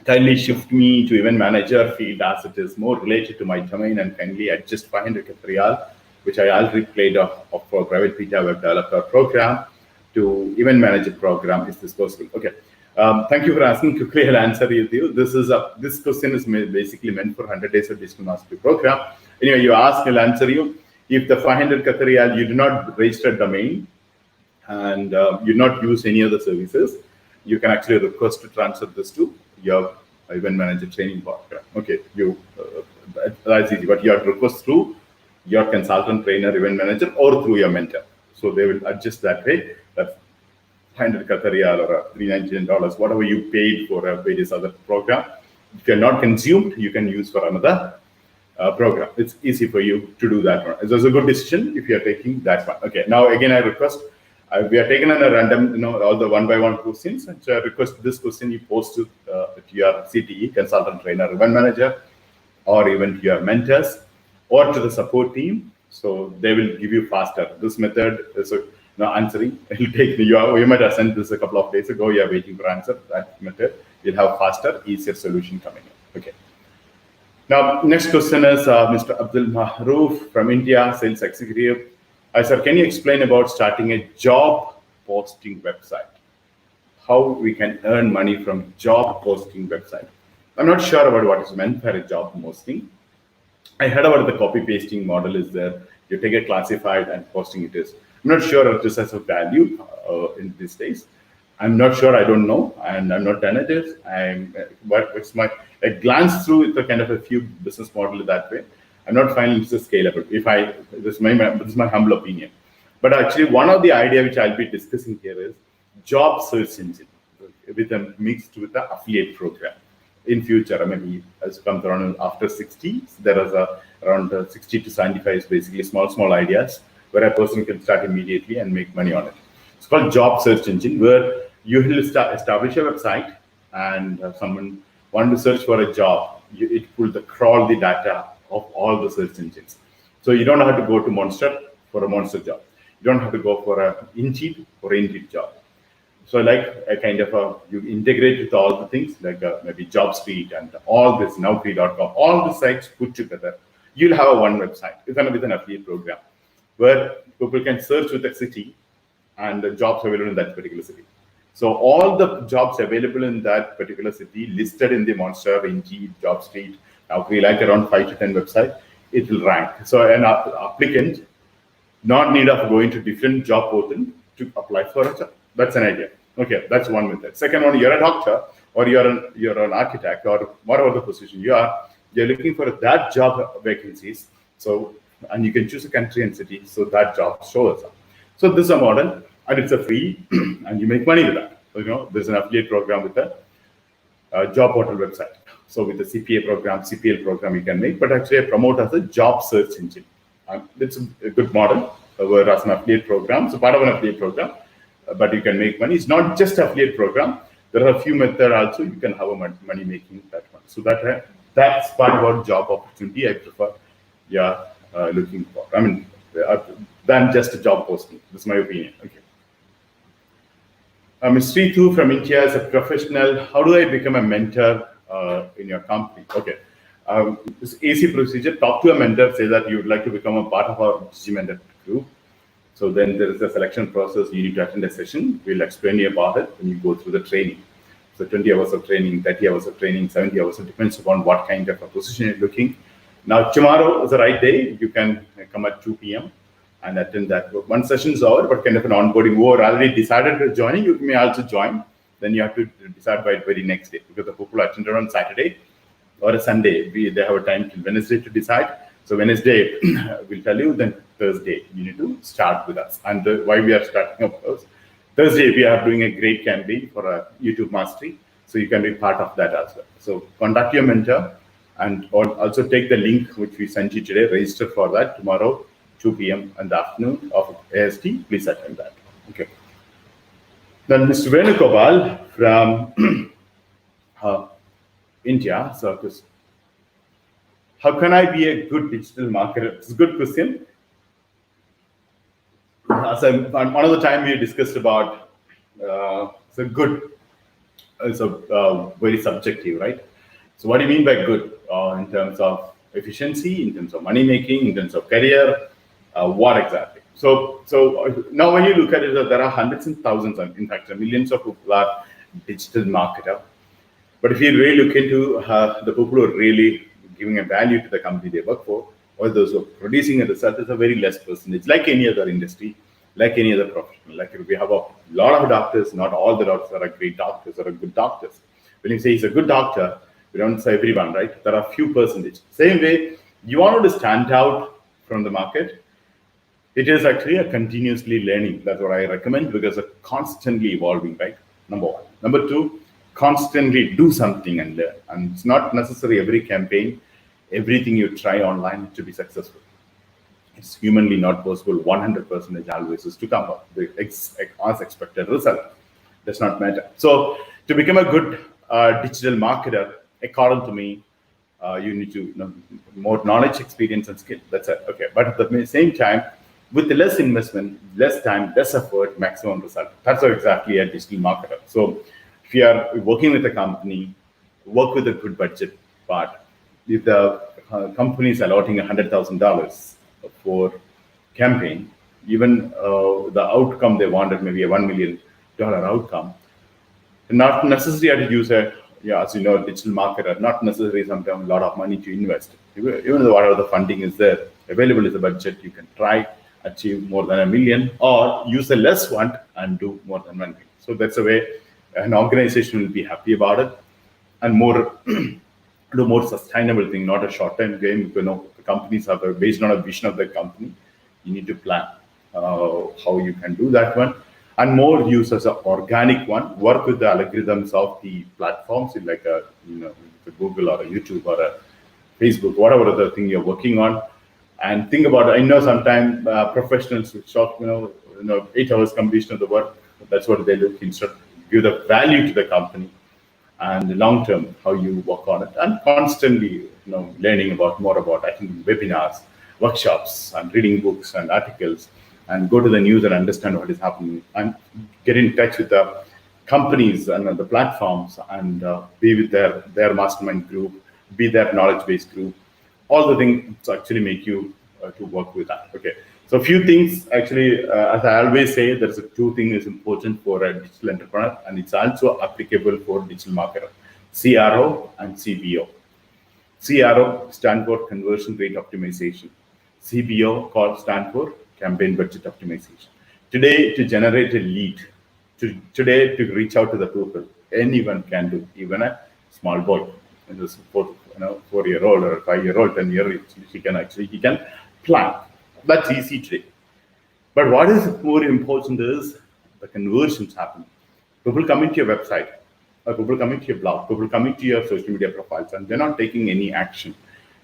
Kindly shift me to event manager field as it is more related to my domain, and kindly adjust 500 Qataria, which I already paid off for private beta web developer program, to event manager program. Is this possible? Okay. Thank you for asking. Quickly, I'll answer you. This question is basically meant for 100 days of digital mastery program. Anyway, you ask, I'll answer you. If the 500 Qataria, you do not register a domain and you not use any other services, you can actually request to transfer this to your event manager training program. Okay, that's easy. But you have to request through your consultant, trainer, event manager, or through your mentor. So they will adjust that way. That's 500 Qataria or $399, whatever you paid for various other program. If you're not consumed, you can use for another program. It's easy for you to do that one. It's a good decision if you're taking that one. Okay, now again, I request, we are taking on a random, all the one-by-one questions. So I request this question you post to your CTE, consultant, trainer, event manager, or even to your mentors, or to the support team. So they will give you faster. This method is answering. It will take you might have sent this a couple of days ago. You are waiting for answer. That method, you'll have faster, easier solution coming in. Okay. Now, next question is Mr. Abdul Mahroof from India, sales executive. Sir, can you explain about starting a job posting website? How we can earn money from job posting website? I'm not sure about what is meant for a job posting. I heard about the copy pasting model is there. You take a classified and posting it is. I'm not sure if this has a value in these days. I'm not sure. I don't know, and I'm not done it. But it's I glance through the kind of a few business model that way. I'm not finding this is scalable. This is my humble opinion. But actually, one of the idea which I'll be discussing here is job search engine with a mixed with the affiliate program. In future, maybe as comes around after 60, there is around 60 to 75 is basically small ideas where a person can start immediately and make money on it. It's called job search engine, where you will establish a website, and someone want to search for a job. It will crawl the data of all the search engines. So you don't have to go to Monster for a Monster job. You don't have to go for a Indeed for an Indeed job. So like a kind of you integrate with all the things like maybe JobStreet and all this, Naukri.com, all the sites put together. You'll have one website with an affiliate program where people can search with a city and the jobs available in that particular city. So all the jobs available in that particular city listed in the Monster, Indeed, JobStreet, Naukri, like around 5 to 10 websites, it will rank. So an applicant not need of going to different job portal to apply for a job. That's an idea. Okay, that's one method. Second one, you're a doctor or you're an architect or whatever the position you're looking for that job vacancies. So, and you can choose a country and city, so that job shows up. So this is a model, and it's a free, and you make money with that. So, there's an affiliate program with a job portal website. So with the CPA program, CPL program, you can make, but actually I promote as a job search engine. It's a good model, whereas an affiliate program, so part of an affiliate program, but you can make money. It's not just affiliate program. There are a few methods also you can have a money making that one. So that's part about job opportunity I prefer. Looking for. Than just a job posting. That's my opinion. Okay. Ms. Sritu from India is a professional. How do I become a mentor in your company? Okay. It's easy procedure. Talk to a mentor. Say that you would like to become a part of our Mentor group. So then there is a selection process. You need to attend a session. We'll explain you about it when you go through the training. So 20 hours of training, 30 hours of training, 70 hours. It depends upon what kind of a position you're looking. Now, tomorrow is the right day. You can come at 2 p.m. and attend that. One session is over, but kind of an onboarding. Who are already decided to joining, you may also join. Then you have to decide by the very next day, because the people who attended on Saturday or a Sunday, they have a time till Wednesday to decide. So Wednesday, we'll tell you, then Thursday, you need to start with us. And why we are starting up first. Thursday, we are doing a great campaign for a YouTube mastery. So you can be part of that as well. So contact your mentor, and also take the link which we sent you today, register for that tomorrow, 2 p.m. in the afternoon of AST. Please attend that. Okay. Then Mr. Venugopal from India. So how can I be a good digital marketer? It's a good question. So one of the time we discussed about it's very subjective, right? So what do you mean by good in terms of efficiency, in terms of money making, in terms of career? What exactly? So now when you look at it, there are hundreds and thousands, and in fact, millions of people are digital marketer. But if you really look into the people who are really giving a value to the company they work for, or those who are producing a result, is a very less percentage, like any other industry, like any other profession. Like we have a lot of doctors, not all the doctors are great doctors or good doctors. When you say he's a good doctor, we don't say everyone, right? There are few percentage. Same way, you want to stand out from the market. It is actually a continuously learning. That's what I recommend, because it's constantly evolving, right? Number one. Number two, constantly do something and learn. And it's not necessary every campaign, everything you try online to be successful. It's humanly not possible 100% always is to come up with as expected result. Does not matter. So to become a good digital marketer, according to me, you need to more knowledge, experience, and skill. That's it. Okay. But at the same time, with less investment, less time, less effort, maximum result. That's how exactly a digital marketer. So if you are working with a company, work with a good budget part. If the company is allotting $100,000 for campaign, even the outcome they wanted, maybe a $1 million outcome, not necessarily to use as you know, digital marketer, not necessarily sometimes a lot of money to invest. Even though whatever the funding is there, available is a budget, you can try achieve more than $1 million, or use a less one and do more than $1 million. So that's the way an organization will be happy about it, and do more sustainable thing, not a short-term game. The companies are based on a vision of the company. You need to plan how you can do that one, and more use as an organic one. Work with the algorithms of the platforms, like a Google or a YouTube or a Facebook, whatever the thing you're working on. And think about it. I know sometimes professionals will talk, 8 hours completion of the work. That's what they look instead. Give the value to the company, and the long term, how you work on it, and constantly, learning more about, I think, webinars, workshops, and reading books and articles, and go to the news and understand what is happening, and get in touch with the companies and the platforms, and be with their mastermind group, be their knowledge-based group. All the things actually make you to work with that. Okay. So a few things actually, as I always say, there's two things is important for a digital entrepreneur, and it's also applicable for digital marketer: CRO and CBO. CRO stand for conversion rate optimization. CBO stand for campaign budget optimization. Today, to generate a lead, today to reach out to the people, anyone can do, even a small boy. In this 4-year-old or 5-year-old, 10-year-old, he can plan. That's easy today. But what is more important is the conversions happen. People coming to your website, or people coming to your blog, people coming to your social media profiles, and they're not taking any action.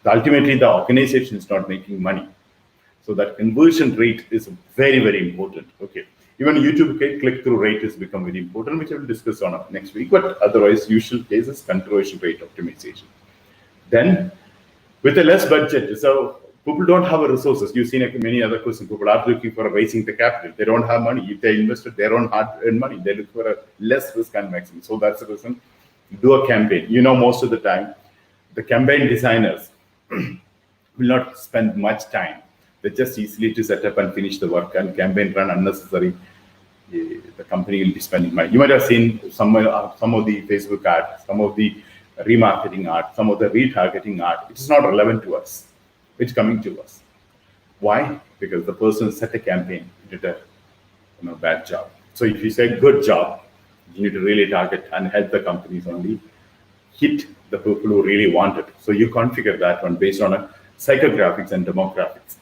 Ultimately, the organization is not making money. So that conversion rate is very, very important. Okay. Even YouTube click-through rate has become very important, which I will discuss on next week. But otherwise, usual case is conversion rate optimization. Then, with a less budget, so people don't have resources. You've seen many other questions. People are looking for raising the capital. They don't have money. If they invested their own hard-earned money, they look for a less risk and maximum. So that's the reason. Do a campaign. Most of the time, the campaign designers will not spend much time. They just easily to set up and finish the work, and campaign run unnecessary. The company will be spending money. You might have seen some of the Facebook ads, some of the remarketing art, some of the retargeting art. It is not relevant to us. It's coming to us. Why? Because the person set a campaign, did a bad job. So if you say good job, you need to really target and help the companies only hit the people who really want it. So you configure that one based on a psychographics and demographics.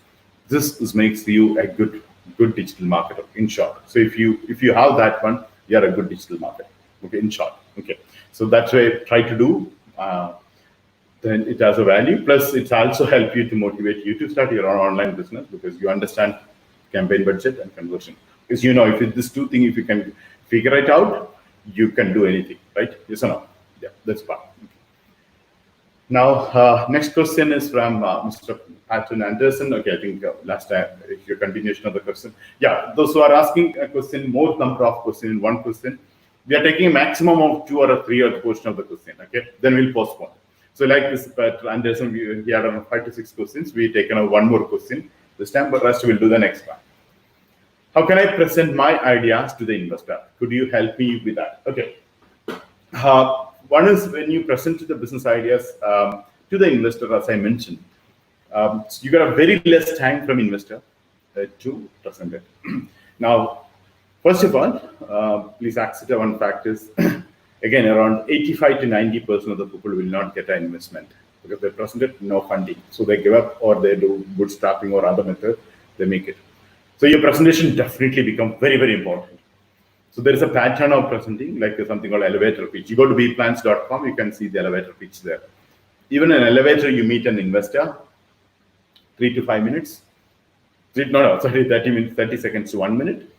This makes you a good digital marketer, in short. So if you have that one, you are a good digital marketer. Okay, in short. Okay, so that's what I try to do. Then it has a value. Plus, it's also help you to motivate you to start your own online business because you understand campaign budget and conversion. Because if these two things, if you can figure it out, you can do anything, right? Yes or no? Yeah, that's fine. Okay. Now, next question is from Mr. Patton Anderson. Okay, I think last time, if your continuation of the question. Yeah, those who are asking a question, more number of questions in one question, we are taking a maximum of 2 or 3 of the portion of the question. Okay, then we'll postpone. So like this, Patton Anderson, he had around 5 to 6 questions. We taken one more question this time, but rest we'll do the next one. How can I present my ideas to the investor? Could you help me with that? Okay. One is when you present the business ideas to the investor, as I mentioned, you got a very less time from investor to present it. Now, first of all, please accept one fact is, again, around 85 to 90% of the people will not get an investment because they presented no funding. So they give up or they do bootstrapping or other method, they make it. So your presentation definitely becomes very, very important. So there is a pattern of presenting, like something called elevator pitch. You go to bplans.com, you can see the elevator pitch there. Even an elevator, you meet an investor, 3 to 5 minutes. 30 minutes, 30 seconds to 1 minute.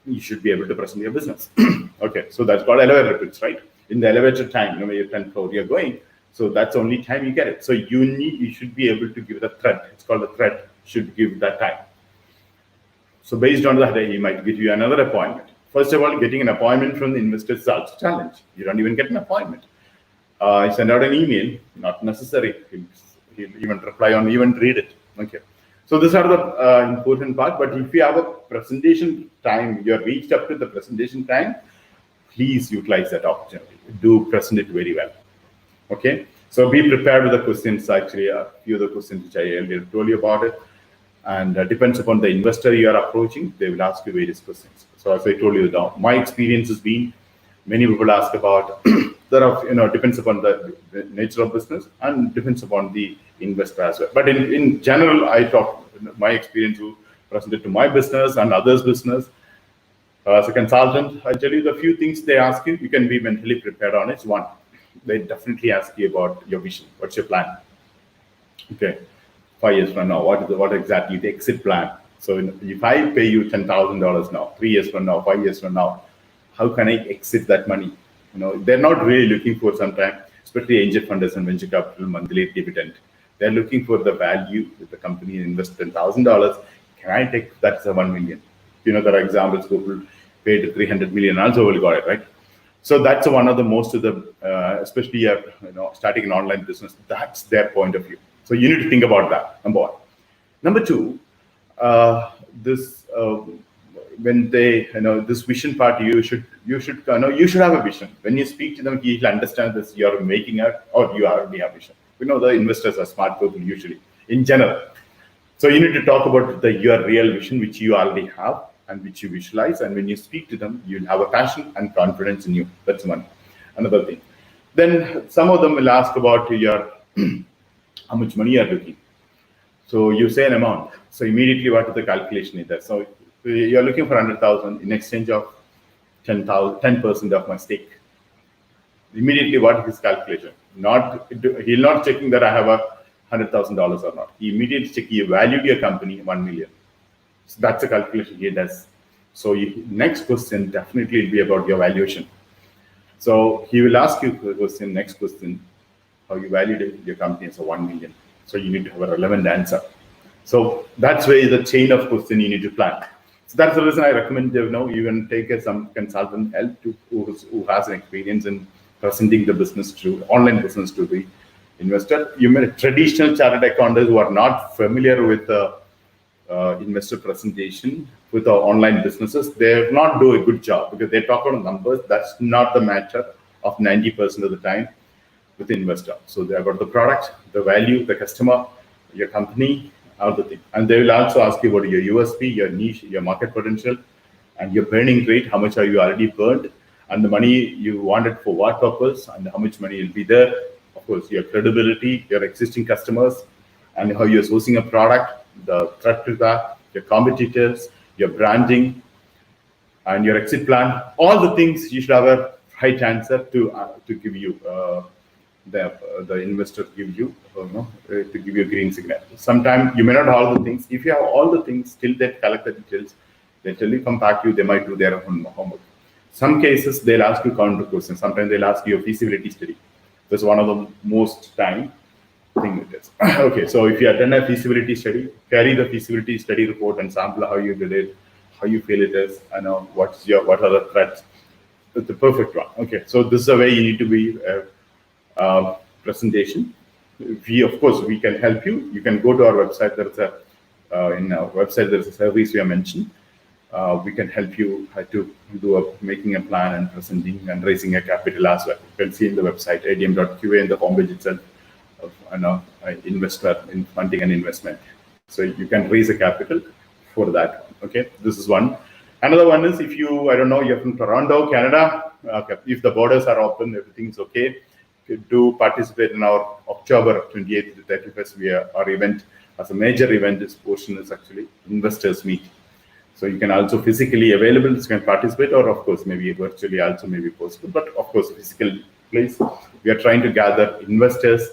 You should be able to present your business. Okay, so that's called elevator pitch, right? In the elevator time, you're 10th floor, you're going. So that's only time you get it. So you should be able to give the thread. It's called a thread. Should give that time. So based on that, he might give you another appointment. First of all, getting an appointment from the investor is also a challenge. You don't even get an appointment. Send out an email, not necessary. He'll even reply on, even read it. Okay. So these are the important part. But if you have a presentation time, you're reached up to the presentation time, please utilize that opportunity. Do present it very well. Okay. So be prepared with the questions. Actually, a few of the questions which I earlier told you about it. And depends upon the investor you are approaching, they will ask you various questions. So as I told you now, my experience has been many people ask about depends upon the nature of business and depends upon the investor as well. But in general, I talk my experience who presented to my business and others' business. As a consultant, I tell you the few things they ask you, you can be mentally prepared on it. One, they definitely ask you about your vision. What's your plan? Okay. 5 years from now, what exactly the exit plan? So if I pay you $10,000 now, 3 years from now, 5 years from now, how can I exit that money? They're not really looking for sometimes, especially angel funders and venture capital monthly dividend. They're looking for the value that the company invest $10,000. Can I take that as a 1 million? There are examples people paid 300 million also will got it, right? So that's one of the most of the, especially starting an online business. That's their point of view. So you need to think about that, number one. Number two, when they, this vision part, you should have a vision. When you speak to them, he'll understand this. You're making or you already have a vision. The investors are smart people usually, in general. So you need to talk about your real vision, which you already have and which you visualize. And when you speak to them, you'll have a passion and confidence in you. That's one. Another thing. Then some of them will ask about your how much money you are looking. So you say an amount. So immediately what is the calculation in that? So you're looking for 100,000 in exchange of 10% of my stake. Immediately what is his calculation? He'll not checking that I have $100,000 or not. He immediately check you valued your company 1 million. So that's the calculation he does. So next question definitely will be about your valuation. So he will ask you a question, next question, how you valued your company as a 1 million. So you need to have a relevant answer. So that's where the chain of question you need to plan. So that's the reason I recommend even take some consultant help who has an experience in presenting the business to online business to the investor. You may traditional chartered accountants who are not familiar with the investor presentation with our online businesses, they not do a good job because they talk about numbers. That's not the matter of 90% of the time with the investor. So they about the product, the value, the customer, your company, all the things. And they will also ask you what your USP, your niche, your market potential, and your burning rate, how much are you already burned, and the money you wanted for what purpose, and how much money will be there. Of course, your credibility, your existing customers, and how you're sourcing a product, the threat to that, your competitors, your branding, and your exit plan. All the things you should have a right answer to give you. The investor give you, to give you a green signal. Sometimes you may not have all the things. If you have all the things, still they collect the details. They tell you, come back to you. They might do their own homework. Some cases they'll ask you counter questions. Sometimes they'll ask you a feasibility study. That's one of the most time thing it is. Okay, so if you have done a feasibility study, carry the feasibility study report and sample how you did it, how you feel it is, and what are the threats. It's the perfect one. Okay, so this is the way you need to be. Presentation. Of course, we can help you. You can go to our website. There's in our website there's a service we have mentioned. We can help you how to do making a plan and presenting and raising a capital as well. You can see in the website adm.qa in the homepage itself investor in funding and investment. So you can raise a capital for that. Okay, this is one. Another one is if you're from Toronto, Canada. Okay, if the borders are open, everything's okay. Do participate in our October 28th to 31st. Our event as a major event. This portion is actually investors meet. So you can also physically available. You can participate, or of course maybe virtually also maybe possible. But of course physical place. We are trying to gather investors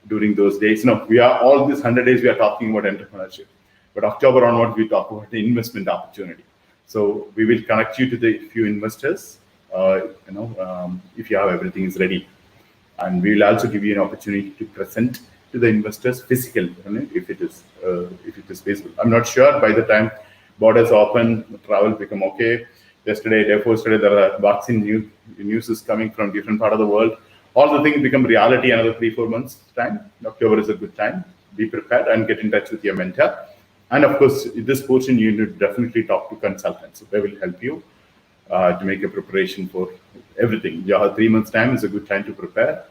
during those days. We are all these 100 days we are talking about entrepreneurship. But October onward we talk about the investment opportunity. So we will connect you to the few investors. If you have everything is ready. And we will also give you an opportunity to present to the investors physically, if it is feasible. I'm not sure by the time borders open, travel become okay. Yesterday, day before yesterday, there are vaccine news is coming from different part of the world. All the things become reality another 3-4 months time. October is a good time. Be prepared and get in touch with your mentor. And of course, in this portion, you need to definitely talk to consultants. They will help you to make a preparation for everything. You have 3 months time is a good time to prepare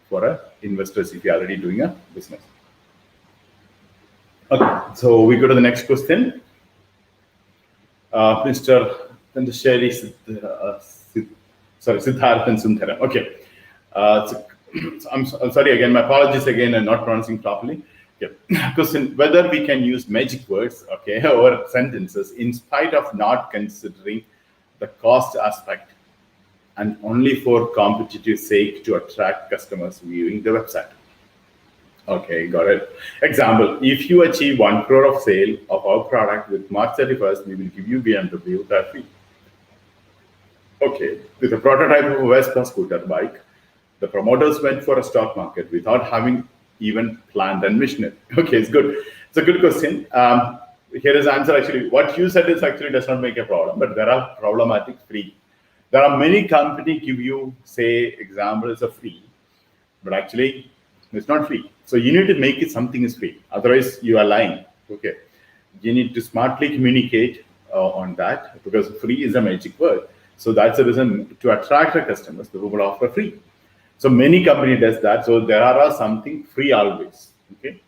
for investors if you're already doing a business. Okay, so we go to the next question. Mr. Siddharth and Sundharan. Okay, I'm sorry again. My apologies again. I'm not pronouncing properly. Yeah. Question: whether we can use magic words, okay, or sentences in spite of not considering the cost aspect, and only for competitive sake to attract customers viewing the website. Okay, got it. Example: if you achieve 1 crore of sale of our product with March 31st, we will give you BMW that fee. Okay, with a prototype of a Vespa scooter bike, the promoters went for a stock market without having even planned and mission it. Okay, it's good. It's a good question. Here is the answer. Actually, what you said is actually does not make a problem, but there are problematic free. There are many companies give you, say, example is a free, but actually it's not free. So you need to make it something is free. Otherwise, you are lying. Okay, you need to smartly communicate on that, because free is a magic word. So that's the reason to attract the customers, the people offer free. So many companies does that. So there are something free always. Okay,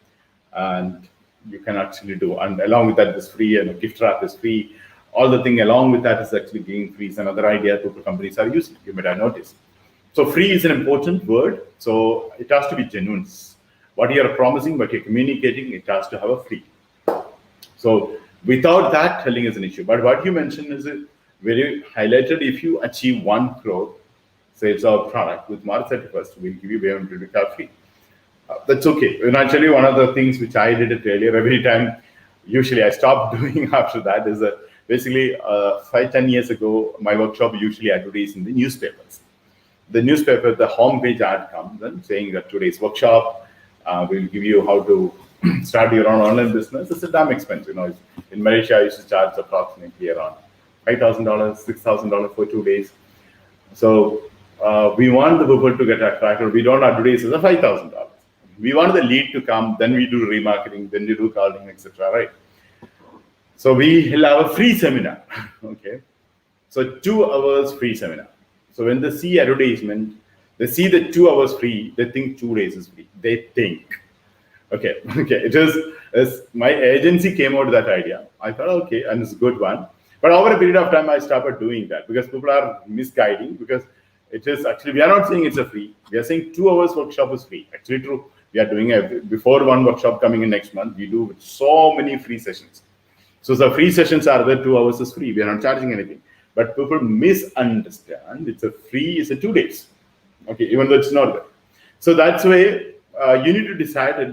and you can actually do, and along with that, this free and gift wrap is free. All the thing along with that is actually giving free. Is another idea people companies are using. You might have noticed. So free is an important word. So it has to be genuine. What you are promising, what you're communicating, it has to have a free. So without that, telling is an issue. But what you mentioned is very highlighted. If you achieve 1 crore sales of product with March 31st, we'll give you BMW free. That's okay. And actually, one of the things which I did it earlier, every time, usually I stopped doing after that, is that basically 5-10 years ago, my workshop usually advertised in the newspapers. The newspaper, the homepage ad comes and saying that today's workshop will give you how to start your own online business. It's a damn expensive. In Malaysia, I used to charge approximately around $5,000, $6,000 for 2 days. So we want the people to get attracted. We don't advertise as a $5,000. We want the lead to come, then we do remarketing, then we do calling, etc. Right? So we will have a free seminar. Okay, so 2 hours free seminar. So when they see advertisement, they see the 2 hours free, they think 2 days is free. They think. Okay, okay. It's my agency came out with that idea. I thought, okay, and it's a good one. But over a period of time, I started doing that because people are misguiding. Because it is actually, we are not saying it's a free. We are saying 2 hours workshop is free. Actually, true. We are doing before one workshop coming in next month. We do so many free sessions. So the free sessions are there. 2 hours is free. We are not charging anything. But people misunderstand. It's a free. It's a 2 days. Okay, even though it's not there. So that's why you need to decide that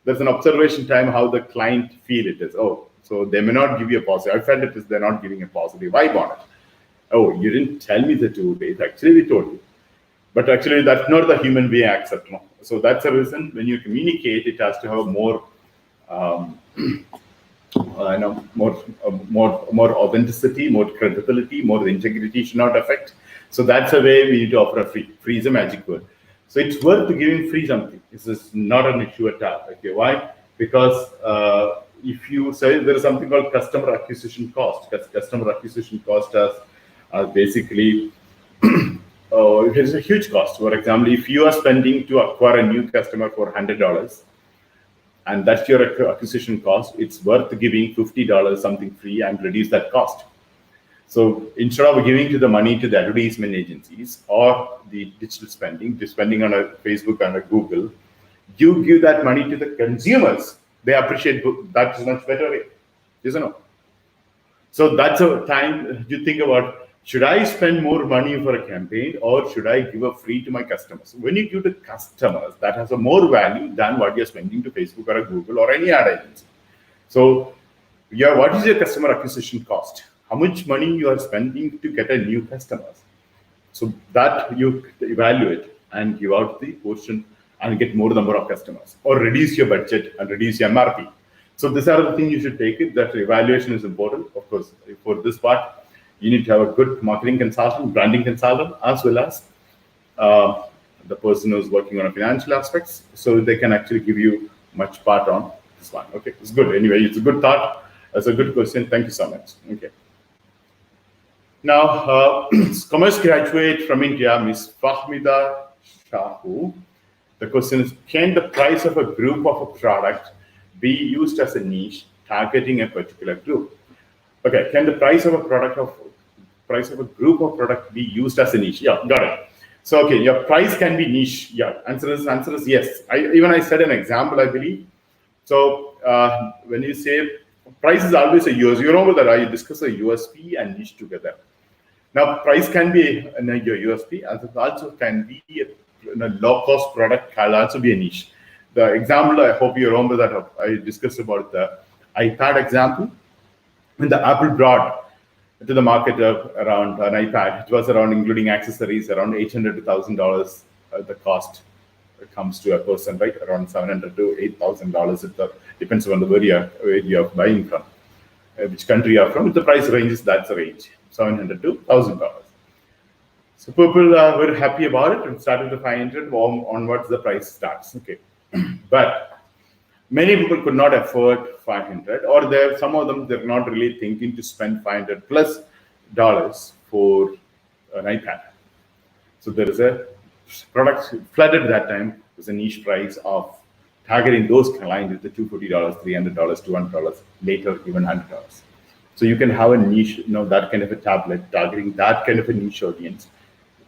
there's an observation time how the client feel it is. Oh, so they may not give you a positive. I felt it is they're not giving a positive vibe on it. Oh, you didn't tell me the 2 days. Actually, we told you. But actually, that's not the human being accept. No. So that's the reason when you communicate, it has to have more, more authenticity, more credibility, more integrity should not affect. So that's the way we need to offer a free. Free is a magic word. So it's worth giving free something. This is not an issue at all. Okay, why? Because if you say there is something called customer acquisition cost, because customer acquisition cost are basically it is a huge cost. For example, if you are spending to acquire a new customer for $100, and that's your acquisition cost, it's worth giving $50 something free and reduce that cost. So instead of giving to the money to the advertisement agencies or the digital spending on a Facebook and a Google, you give that money to the consumers. They appreciate that is much better way, isn't it? So that's a time you think about, should I spend more money for a campaign or should I give a free to my customers? When you give to customers, that has a more value than what you're spending to Facebook or a Google or any ad agency. So what is your customer acquisition cost? How much money you are spending to get a new customers? So that you evaluate and give out the portion and get more number of customers, or reduce your budget and reduce your MRP. So these are the things you should take it. That evaluation is important. Of course, for this part, you need to have a good marketing consultant, branding consultant, as well as the person who's working on a financial aspects, so they can actually give you much part on this one. Okay, it's good. Anyway, it's a good thought. That's a good question. Thank you so much. Okay. Now, commerce graduate from India, Ms. Fahmida Shahu. The question is, can the price of a group of a product be used as a niche targeting a particular group? Okay, can the price of a group of product be used as a niche? Yeah, got it. So okay, your price can be niche. Yeah, answer is yes. I said an example, I believe. So when you say price is always a USP, you remember that I discuss a USP and niche together. Now, price can be your USP, as it also can be a low-cost product, can also be a niche. The example, I hope you remember that I discussed about the iPad example. When the Apple brought to the market around an iPad, it was around, including accessories, around $800 to $1,000. The cost comes to a person, right? Around $700 to $8,000. It depends on where you are buying from, which country you are from. If the price ranges, that's the range, $700 to $1,000. So people are very happy about it and started to $500 onwards the price starts. Okay, but many people could not afford $500, or some of them they're not really thinking to spend $500 plus for an iPad. So there is a product flooded at that time with a niche price of targeting those clients with the $240, $300, $200, later even $100. So you can have a niche, that kind of a tablet targeting that kind of a niche audience,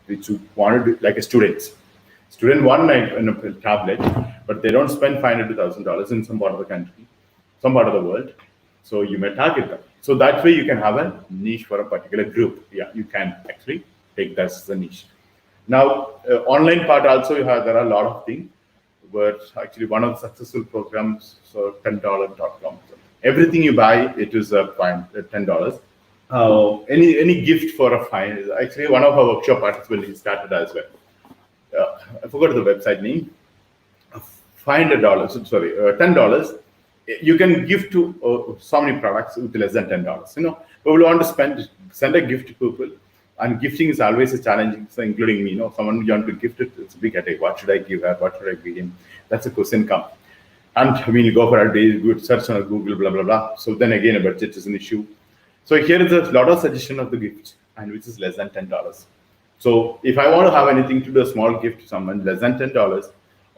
which you want to do, like a student want a tablet, but they don't spend $500 to $1,000 in some part of the country, some part of the world. So you may target them. So that way you can have a niche for a particular group. Yeah, you can actually take that as a niche. Now, online part also, there are a lot of things, but actually one of the successful programs, so $10.com. Everything you buy, it is $10. Any gift for a fine. Actually, one of our workshop participants started as well. I forgot the website name. $500, sorry, $10. You can give to so many products with less than $10. People want to send a gift to people, and gifting is always a challenging thing, including me. Someone you want to gift it, it's a big headache. What should I give her? What should I give him? That's a question come. And when you go for a day, good search on Google, blah blah blah. So then again, a budget is an issue. So here is a lot of suggestion of the gift, and which is less than $10. So if I want to have anything to do a small gift to someone less than $10,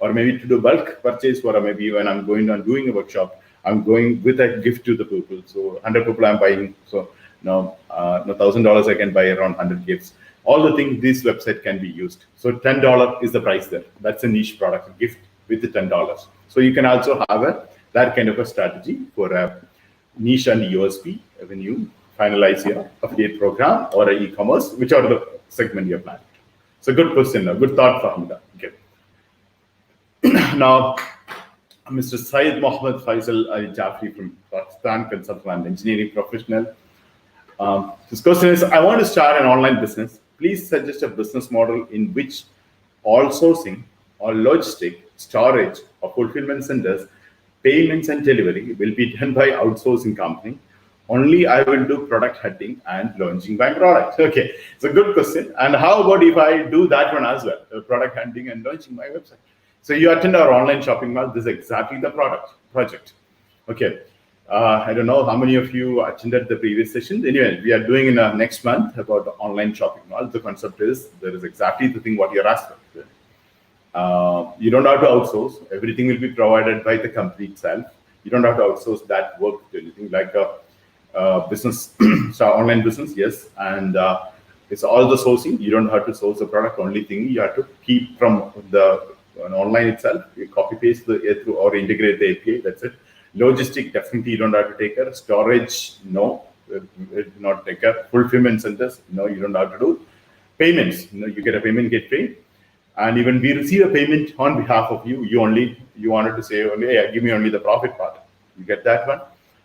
or maybe to do bulk purchase, or maybe when I'm going on doing a workshop, I'm going with a gift to the people. So 100 people I'm buying. So now, $1,000 I can buy around 100 gifts. All the things this website can be used. So $10 is the price there. That's a niche product, a gift with the $10. So you can also have that kind of a strategy for a niche and USP when you finalize your affiliate program or an e-commerce, which are the segment you're planning. So good question, a good thought for Hamida. Okay. Now, Mr. Syed Mohammed Faisal Al Jafri from Pakistan, consultant and engineering professional. His question is, I want to start an online business. Please suggest a business model in which all sourcing or logistic, storage or fulfillment centers, payments and delivery will be done by outsourcing company. Only I will do product hunting and launching my product. Okay, it's a good question. And how about if I do that one as well, product hunting and launching my website? So you attend our online shopping mall. This is exactly the project. Okay. I don't know how many of you attended the previous session. Anyway, we are doing in next month about the online shopping mall. The concept is there is exactly the thing what you're asking. You don't have to outsource. Everything will be provided by the company itself. You don't have to outsource that work to anything like a business, so online business, yes. And it's all the sourcing. You don't have to source the product. Only thing you have to keep from the online itself. You copy paste the or integrate the API. That's it. Logistic, definitely you don't have to take care. Storage, no, not take care. Fulfillment centers, no, you don't have to do. Payments, you get a payment gateway, and even we receive a payment on behalf of you. You wanted to say only, hey, give me only the profit part. You get that one.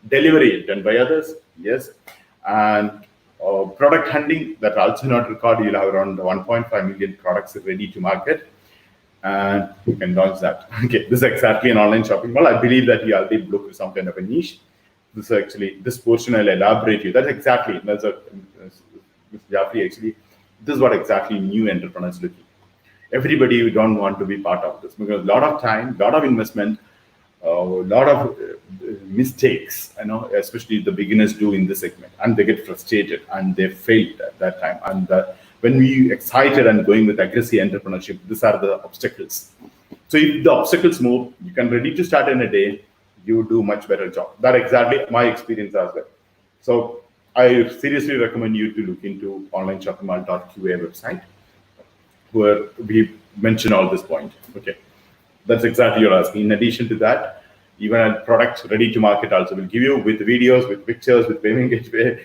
Delivery done by others, yes, and product hunting that also not required. You'll have around 1.5 million products ready to market. And you can launch that. Okay, this is exactly an online shopping mall. I believe that you already looked at some kind of a niche. This is actually, this portion I'll elaborate you. That's exactly, Mr. Jafri, actually, this is what exactly new entrepreneurs looking. Everybody who don't want to be part of this because a lot of time, lot of investment, a lot of mistakes, especially the beginners do in this segment, and they get frustrated and they failed at that time. And when we excited and going with aggressive entrepreneurship, these are the obstacles. So if the obstacles move, you can ready to start in a day, you do much better job. That exactly my experience as well. So I seriously recommend you to look into onlineshoppingmall.qa website, where we mention all this point. Okay, that's exactly you're asking. In addition to that, even a product ready to market also will give you with videos, with pictures, with payment gateway.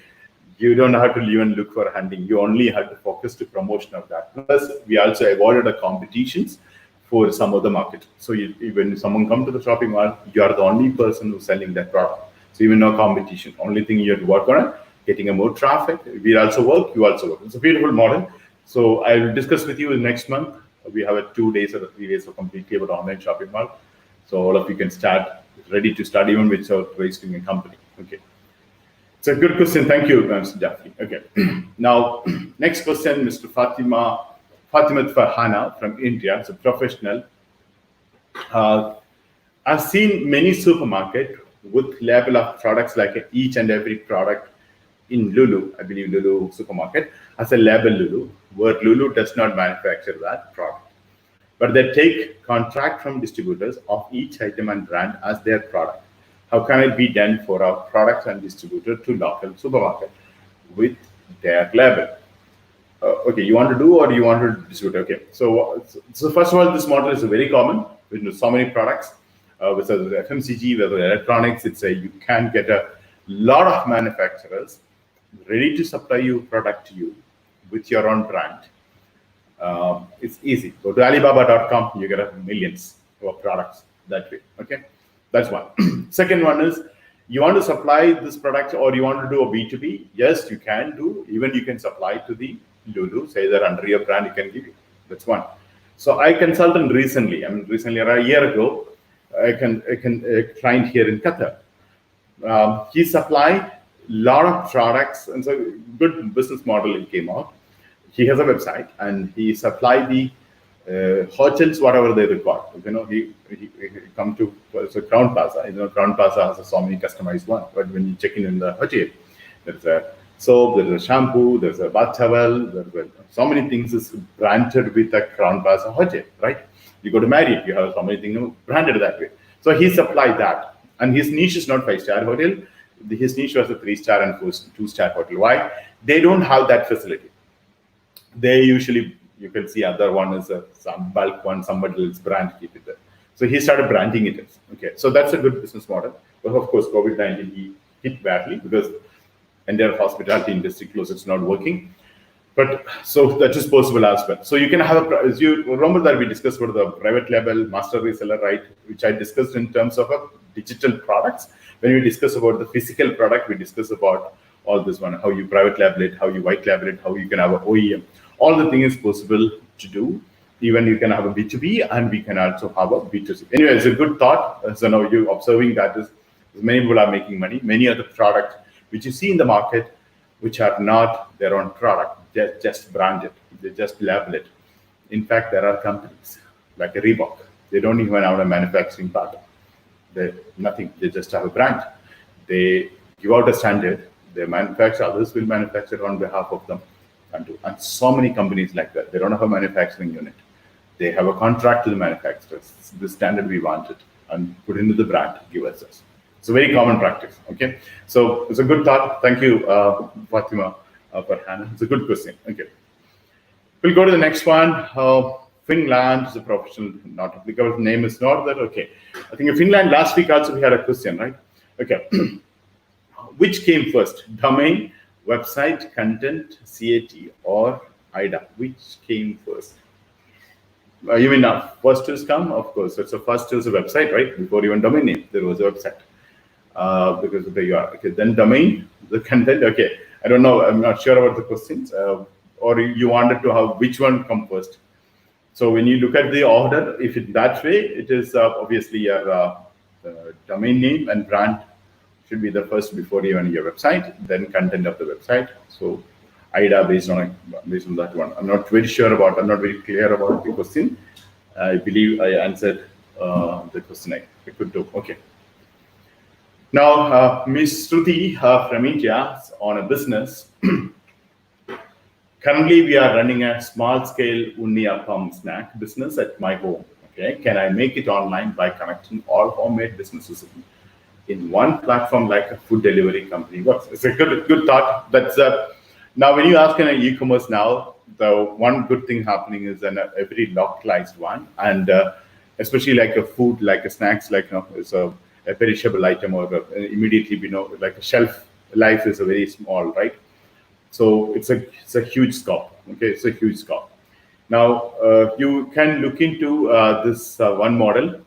You don't have to even look for hunting. You only have to focus to promotion of that. Plus, we also avoided the competitions for some of the market. So when someone comes to the shopping mall, you are the only person who's selling that product. So even no competition. Only thing you have to work on it, getting a more traffic. We also work, you also work. It's a beautiful model. So I will discuss with you next month. We have a 2 days or 3 days of completely about online shopping mall. So all of you can start, ready to start even without registering a company. Okay. It's a good question. Thank you, Mr. Jafri. Okay. Now, next question, Mr. Fatima Farhana from India. It's a professional. I've seen many supermarket with label of products like each and every product in Lulu. I believe Lulu supermarket has a label Lulu, where Lulu does not manufacture that product. But they take contract from distributors of each item and brand as their product. How can it be done for our products and distributor to local supermarket with their label? Okay, you want to do or you want to distribute? Okay, so first of all, this model is very common with so many products. Whether FMCG, whether electronics, you can get a lot of manufacturers ready to supply you product to you with your own brand. It's easy. Go to Alibaba.com, you get millions of products that way. Okay. That's one. Second one is you want to supply this product or you want to do a B2B. Yes, you can do. Even you can supply to the Lulu, say that under your brand you can give you. That's one. So I consulted recently. Recently around a year ago, I can a client here in Qatar. He supplied a lot of products, and so good business model it came out. He has a website and he supplied the hotels, whatever they require. He come to Crown Plaza. Crown Plaza has so many customized one. But when you check in the hotel, there's soap, there's a shampoo, there's a bath towel, there's so many things is branded with a Crown Plaza hotel, right? You go to Marriott, you have so many things branded that way. So he supplied that. And his niche is not 5-star hotel. His niche was a 3-star and 2-star hotel. Why? They don't have that facility. They usually, you can see other one is some bulk one, somebody else brand, keep it there. So he started branding it. Okay, so that's a good business model. But of course, COVID-19 he hit badly because entire hospitality industry closed. It's not working. But so that is possible as well. So you can have as you remember that we discussed about the private label, master reseller, right? Which I discussed in terms of digital products. When we discuss about the physical product, we discuss about all this one, how you private label it, how you white label it, how you can have an OEM. All the things possible to do. Even you can have a B2B and we can also have a B2C. Anyway, it's a good thought. So now you're observing that is many people are making money. Many other products which you see in the market, which are not their own product, they just brand it, they just label it. In fact, there are companies like a Reebok. They don't even have a manufacturing partner. Nothing. They just have a brand. They give out a standard. They manufacture. Others will manufacture on behalf of them. And so many companies like that. They don't have a manufacturing unit. They have a contract to the manufacturers. The standard we wanted and put into the brand. Give us this. It's a very common practice. Okay. So it's a good thought. Thank you, Fatima, for Hannah. It's a good question. Okay. We'll go to the next one. Finland is a professional, not applicable. The name is not that. Okay. I think in Finland last week also we had a question, right? Okay. Which came first? Domain, website, content, CAT, or IDA? Which came first? You mean first is come? Of course. So first is a website, right? Before even domain name, there was a website. Because of the URL. Okay. Then domain, the content. Okay. I don't know. I'm not sure about the questions. Or you wanted to have which one come first? So when you look at the order, if it's that way, it is obviously your domain name and brand should be the first before even your website, then content of the website. So IDA based on that one. I'm not very clear about the question. I believe I answered the question I could do. Okay. Now, Ms. Shruti from India on a business. Currently, we are running a small-scale Unniyappam snack business at my home. Okay, can I make it online by connecting all homemade businesses in one platform like a food delivery company works? It's a good thought. That's now when you ask in e-commerce now, the one good thing happening is a very localized one, and especially like a food, like a snacks, like it's a perishable item or immediately like a shelf life is a very small, right? So it's a huge scope. Okay, it's a huge scope. Now you can look into this one model.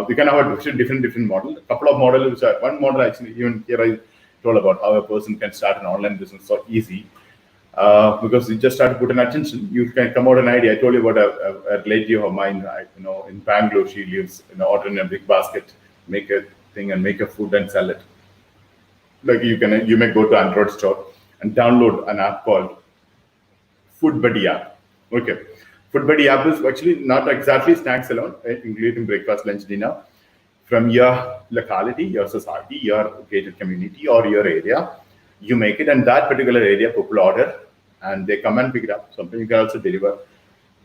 We can have a different model. A couple of models. Which are, one model actually even here I told about how a person can start an online business so easy because you just start to put an attention. You can come out an idea. I told you about a lady of mine. In Bangalore, she lives ordering a big basket, make a thing and make a food and sell it. Like you may go to Android store and download an app called Food Buddy app. Okay, Food Buddy app is actually not exactly snacks alone, including breakfast, lunch, dinner, from your locality, your society, your gated community, or your area. You make it, and that particular area people order, and they come and pick it up. Sometimes you can also deliver,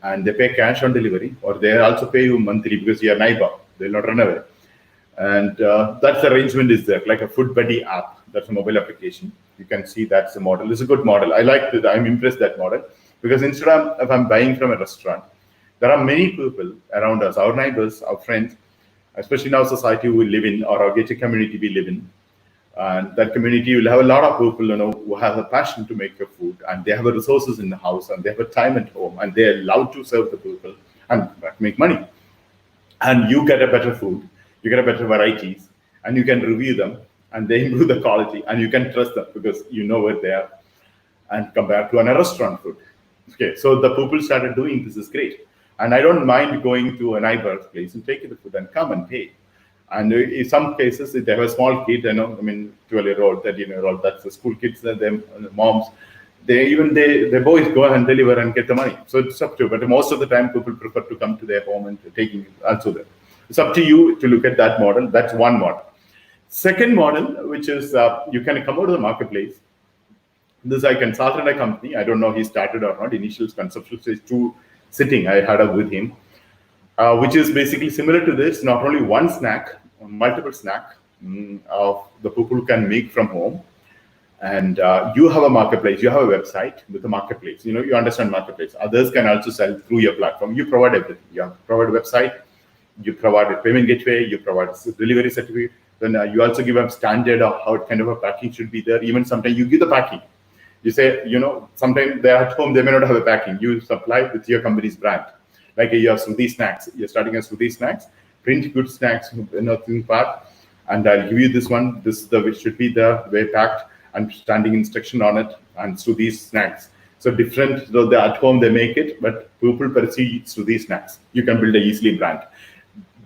and they pay cash on delivery, or they also pay you monthly because you are neighbor. They'll not run away. And that's the arrangement is there, like a Food Buddy app. That's a mobile application. You can see that's the model. It's a good model. I like it. I'm impressed that model because instead of if I'm buying from a restaurant, there are many people around us, our neighbors, our friends, especially in our society we live in or our gated community we live in. And that community will have a lot of people, who have a passion to make a food, and they have resources in the house, and they have a time at home, and they're allowed to serve the people and make money. And you get a better food, you get a better varieties, and you can review them, and they improve the quality, and you can trust them because you know where they are. And compared to a restaurant food, okay. So the people started doing this is great, and I don't mind going to a neighbor's place and taking the food and come and pay. And in some cases, if they have a small kid, 12-year-old, 13-year-old, that's the school kids, them moms, the boys go and deliver and get the money. So it's up to you. But most of the time, people prefer to come to their home and taking it also there. It's up to you to look at that model. That's one model. Second model, which is you can come out of the marketplace, This I consulted a company. I don't know he started or not. Initial conceptual stage 2 sitting I had with him, which is basically similar to this. Not only one snack, multiple snack of the people can make from home. And you have a marketplace, you have a website with a marketplace. You understand marketplace. Others can also sell through your platform. You provide everything. You provide a website, you provide a payment gateway, you provide a delivery certificate. Then you also give a standard of how kind of a packing should be there. Even sometimes you give the packing. You say, sometimes they're at home, they may not have a packing. You supply with your company's brand. Like you have Sruthi Snacks. You're starting as Sruthi Snacks, print good snacks, nothing part. And I'll give you this one. This is the which should be the way packed and standing instruction on it. And Sruthi Snacks. So different, though they're at home, they make it, but people perceive Sruthi Snacks. You can build a easily brand.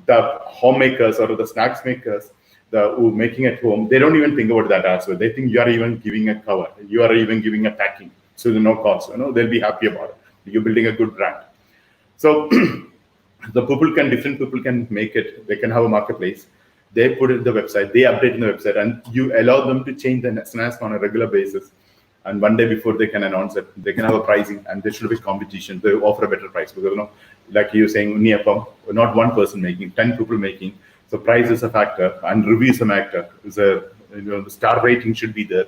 The homemakers or the snacks makers, who making at home, they don't even think about that as well. They think you are even giving a cover, you are even giving a packing, so there's no cost. They'll be happy about it. You're building a good brand. So different people can make it. They can have a marketplace. They put it in the website. They update in the website, and you allow them to change the snacks on a regular basis. And one day before they can announce it, they can have a pricing, and there should be competition. They offer a better price because like you're saying, not one person making, 10 people making. So price is a factor, and review is a factor. The star rating should be there.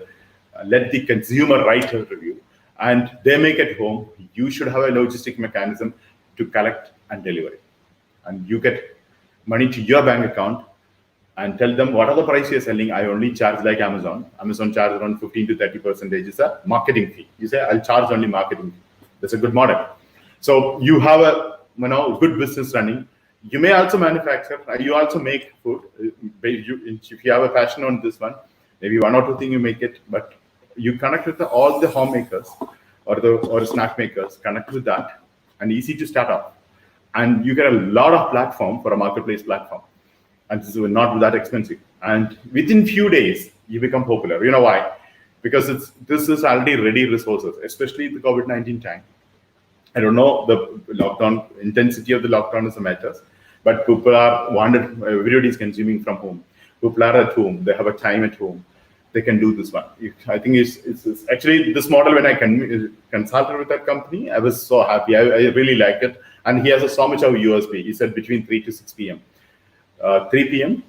Let the consumer write a review, and they make it home. You should have a logistic mechanism to collect and deliver it, and you get money to your bank account, and tell them what are the price you're selling. I only charge like Amazon. Amazon charge around 15 to 30% is a marketing fee. You say I'll charge only marketing fee. That's a good model. So you have a good business running. You may also manufacture. You also make food. If you have a passion on this one, maybe one or two things you make it, but you connect with all the homemakers or snack makers. Connect with that, and easy to start off. And you get a lot of platform for a marketplace platform, and this is not that expensive. And within few days, you become popular. You know why? Because this is already ready resources, especially the COVID-19 time. I don't know the lockdown intensity of the lockdown is a matter, but people are wanted. Everybody is consuming from home. People are at home. They have a time at home. They can do this one. I think it's actually this model. When I consulted with that company, I was so happy. I really like it. And he has so much of USB. He said between 3 to 6 p.m. 3 p.m.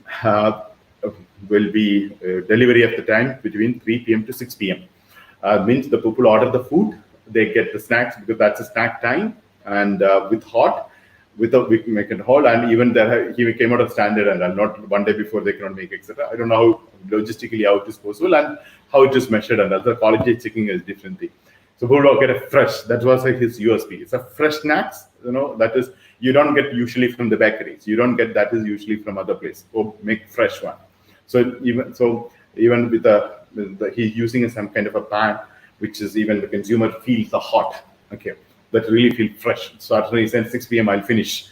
Will be delivery of the time between 3 p.m. to 6 p.m. Means the people order the food, they get the snacks because that's a snack time, and with hot, we make it whole. And even there, he came out of standard, and not one day before they cannot make, etc. I don't know how logistically how it is possible and how it is measured, and other quality checking is different thing. So people will get a fresh. That was like his USP. It's a fresh snacks. That is you don't get usually from the bakeries. You don't get that is usually from other place. Or make fresh one. So even with he's using some kind of a pan, which is even the consumer feels the hot. Okay, that really feel fresh. So after he said 6 p.m. I'll finish.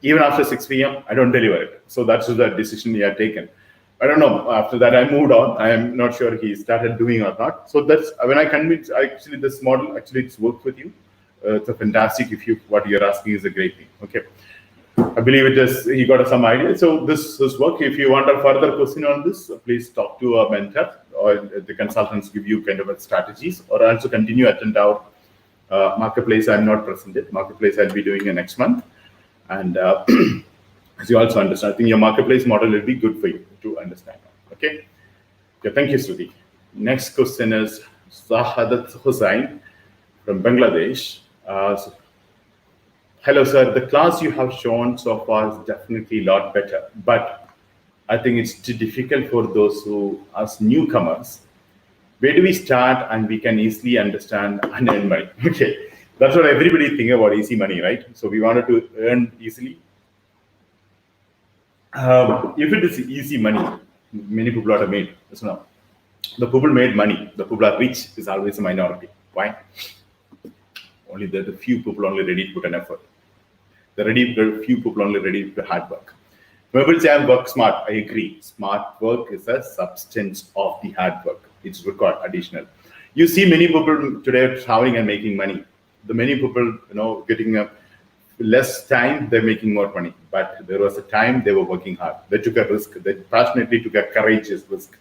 Even after 6 p.m. I don't deliver it. So that's the decision he had taken. I don't know. After that, I moved on. I am not sure he started doing or not. So that's when I convinced. Actually, this model it's worked with you. It's a fantastic. What you're asking is a great thing. Okay, I believe it is. He got some idea. So this is work. If you want a further question on this, please talk to a mentor or the consultants give you kind of a strategies, or also continue attend our marketplace. I'm not present yet. Marketplace I'll be doing next month, and as you also understand, I think your marketplace model will be good for you to understand. Okay. Thank you, Sruthi. Next question is Sahadat Hussain from Bangladesh. Hello, sir. The class you have shown so far is definitely a lot better, but I think it's too difficult for those who are newcomers. Where do we start and we can easily understand and earn money? Okay, that's what everybody think about, easy money, right? So we wanted to earn easily. If it is easy money, many people are made. So now, the people made money, the people are rich is always a minority. Why? Only the few people only ready to put an effort. The few people only ready to hard work. People say I work smart. I agree. Smart work is a substance of the hard work. It's required additional. You see many people today traveling and making money. The many people, getting a less time, they're making more money. But there was a time they were working hard. They took a risk. They passionately took a courageous risk.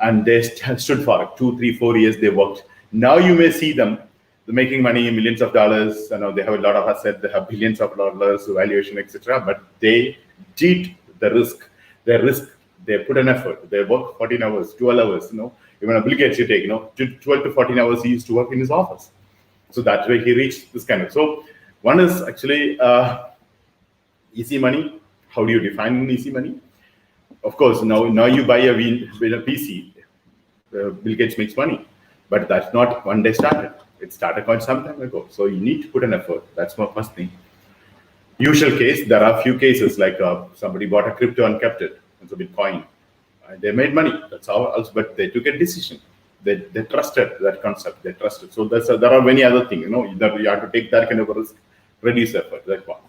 And they stood for it. 2, 3, 4 years they worked. Now you may see them making money, millions of dollars. They have a lot of assets, they have billions of dollars valuation, etc. But they cheat the risk. They put an effort. They work 14 hours, 12 hours. Even a Bill Gates, you take 12 to 14 hours he used to work in his office. So that's where he reached this kind of. So one is actually easy money. How do you define easy money? Of course, now you buy a PC. Bill Gates makes money, but that's not one day started. It started quite some time ago. So you need to put an effort. That's my first thing. Usual case, there are few cases like somebody bought a crypto and kept it. It's a Bitcoin. They made money. That's all. But they took a decision. They trusted that concept. They trusted. So there are many other things. Either you have to take that kind of a risk, reduce effort. That's one.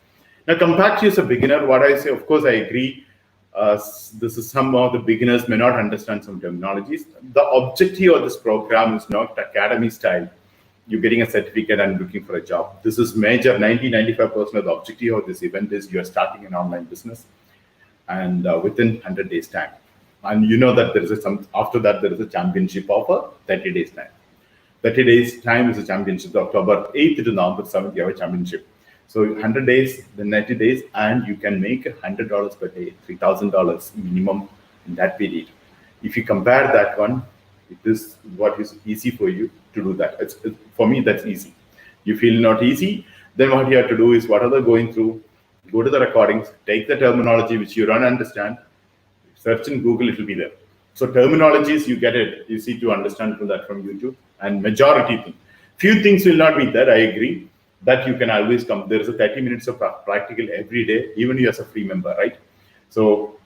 Now, compared to you as a beginner, what I say, of course, I agree. This is some of the beginners may not understand some terminologies. The objective of this program is not academy style. You're getting a certificate and looking for a job. This is major 90-95% of the objective of this event is you're starting an online business, and within 100 days time. And you know that there is after that there is a championship of 30 days time. 30 days time is a championship. October 8th to November 7th, you have a championship. So 100 days, then 90 days, and you can make $100 per day, $3,000 minimum in that period. If you compare that one, it is what is easy for you to do that. For me, that's easy. You feel not easy, then what you have to do is whatever going through, go to the recordings, take the terminology which you don't understand, search in Google, it will be there. So terminologies, you get it, easy to understand from YouTube, and majority thing. Few things will not be there, I agree. That you can always come. There is a 30 minutes of practical every day, even you as a free member, right? So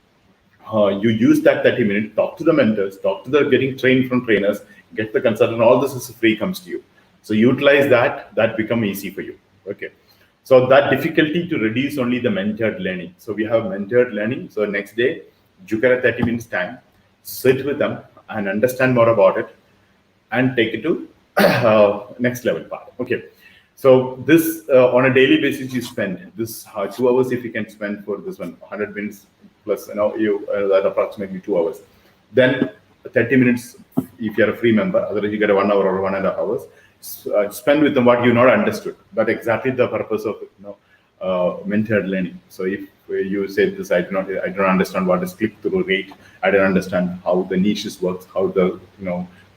you use that 30 minutes, talk to the mentors, talk to the getting trained from trainers, get the consultant, all this is free comes to you. So utilize that become easy for you, okay? So that difficulty to reduce only the mentored learning. So we have mentored learning. So next day, you get a 30 minutes time, sit with them and understand more about it and take it to next level part, okay? So this on a daily basis you spend this 2 hours if you can spend for this one 100 minutes plus you that approximately 2 hours. Then 30 minutes if you're a free member. Otherwise you get a 1 hour or 1.5 hours. Spend with them what you not understood. But exactly the purpose of mentored learning. So if you say this, I don't understand what is click-through rate. I don't understand how the niches works, how the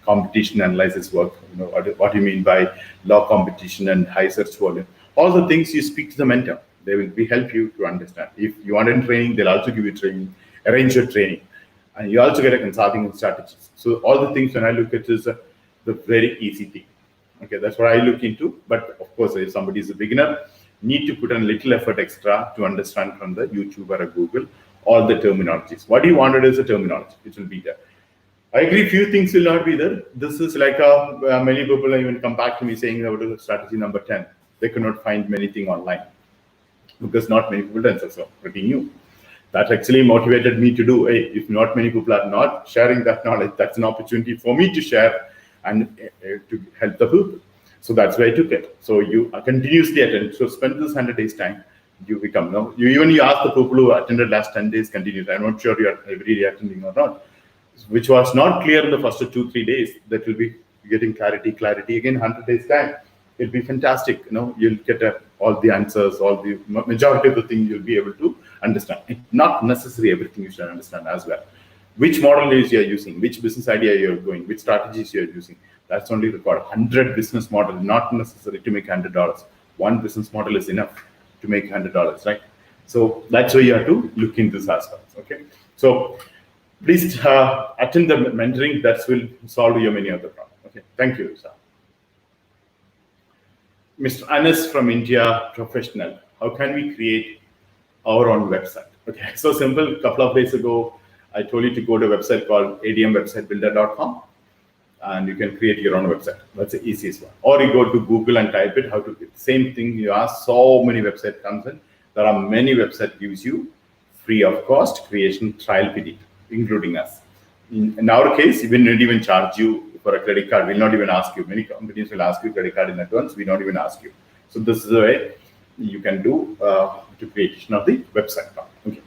competition analysis work, what you mean by low competition and high search volume. All the things you speak to the mentor, they will help you to understand. If you want in training, they'll also give you training, arrange your training, and you also get a consulting and strategies. So all the things when I look at is the very easy thing. Okay, that's what I look into. But of course, if somebody is a beginner, need to put in a little effort extra to understand from the YouTube or a Google all the terminologies. What you wanted is a terminology, which will be there. I agree, few things will not be there. This is like many people even come back to me saying about strategy number 10. They cannot find many things online because not many people done so pretty new. That actually motivated me to do, hey, if not many people are not sharing that knowledge, that's an opportunity for me to share and to help the people. So that's why I took it. So you continuously attend. So spend this 100 days time. You become, you ask the people who attended last 10 days continuously. I'm not sure you are every day attending or not. Which was not clear in the first 2-3 days, that will be getting clarity again 100 days time. It'll be fantastic. You'll get all the answers, all the majority of the things you'll be able to understand. It's not necessary everything you should understand as well. Which model is you're using, which business idea you're going, which strategies you're using. That's only required. 100 business model, not necessary to make $100. One business model is enough to make $100, right? So that's why you have to look into this aspect, okay? So please attend the mentoring. That will solve your many other problems. Okay, thank you, sir. Mr. Anas from India, professional. How can we create our own website? Okay, so simple. A couple of days ago, I told you to go to a website called admwebsitebuilder.com, and you can create your own website. That's the easiest one. Or you go to Google and type it. How to do same thing. You ask, so many websites comes in. There are many websites gives you free of cost creation trial period, including us. In our case, we will not even charge you for a credit card. We'll not even ask you. Many companies will ask you credit card in advance. We don't even ask you. So this is the way you can do to creation of the website. Okay.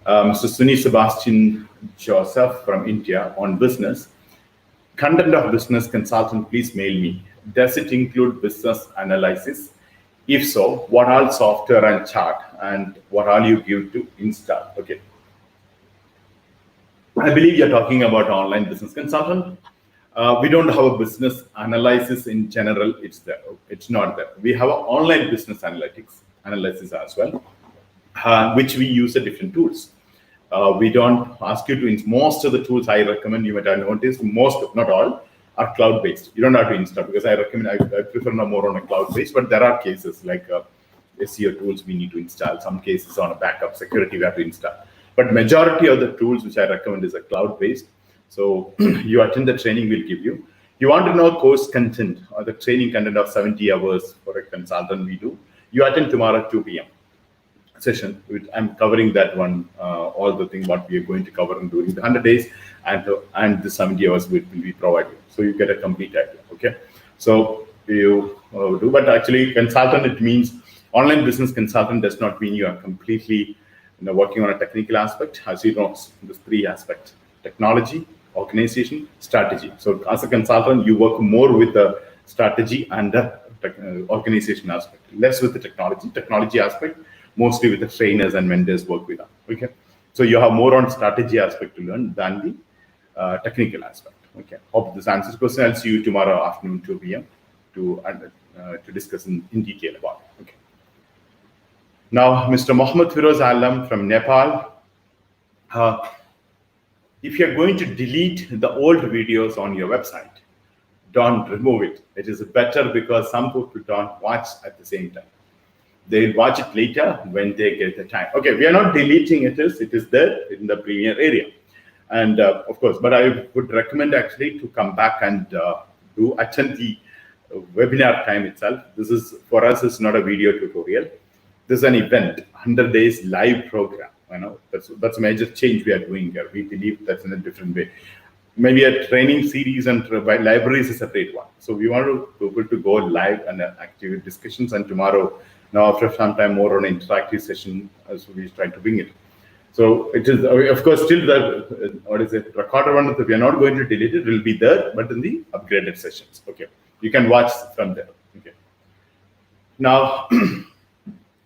Mr. Sunny Sebastian Joseph from India on business. Content of business consultant, please mail me. Does it include business analysis? If so, what all software and chart, and what all you give to install? Okay. I believe you're talking about online business consultant. We don't have a business analysis in general. It's there. It's not there. We have an online business analysis as well, which we use at different tools. We don't ask you to most of the tools I recommend, you might have noticed, most, not all, are cloud-based. You don't have to install, because I prefer more on a cloud-based, but there are cases like SEO tools we need to install, some cases on a backup security we have to install. But majority of the tools which I recommend is a cloud-based. So you attend the training we'll give you. You want to know course content or the training content of 70 hours for a consultant we do. You attend tomorrow 2 p.m. session. I'm covering that one, all the things what we are going to cover during the 100 days, and the 70 hours will be provided. So you get a complete idea. Okay. So you do, but actually consultant, it means online business consultant does not mean you are completely working on a technical aspect. As you know, there's 3 aspects: technology, organization, strategy. So as a consultant, you work more with the strategy and the organization aspect, less with the technology aspect, mostly with the trainers and mentors work with them. Okay, so you have more on strategy aspect to learn than the technical aspect. Okay, hope this answers the question. I'll see you tomorrow afternoon 2 p.m. to discuss in detail about it. Okay. Now, Mr. Mohammed Firoz Alam from Nepal. If you're going to delete the old videos on your website, don't remove it. It is better, because some people don't watch at the same time. They'll watch it later when they get the time. Okay, we are not deleting it. It is there in the premier area. And of course, but I would recommend actually to come back and attend the webinar time itself. This is, for us, it's not a video tutorial. This is an event, 100 days live program. That's a major change we are doing here. We believe that's in a different way. Maybe a training series and by libraries is a separate one. So we want people to go live and active discussions. And tomorrow, now after some time, more on an interactive session, as we try to bring it. So it is, of course, still the recorded one. We are not going to delete it. It will be there, but in the upgraded sessions. Okay, you can watch from there. Okay. Now,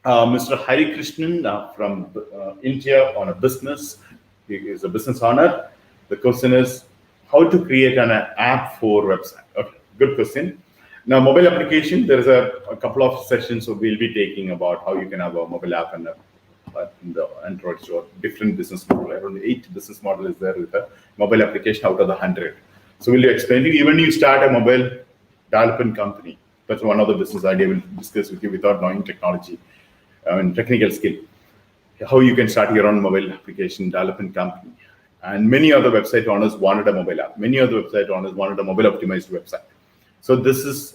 Mr. Hari Krishnan from India on a business. He is a business owner. The question is how to create an app for website. Okay, good question. Now, mobile application, there is a couple of sessions so we'll be taking about how you can have a mobile app and in the Android store, different business model. Around 8 business model is there with a mobile application out of the 100. So we'll explain to you, even you start a mobile development company, that's one of the business idea we'll discuss with you without knowing technology and technical skill. How you can start your own mobile application development company. And many other website owners wanted a mobile app. Many other website owners wanted a mobile optimized website. So this is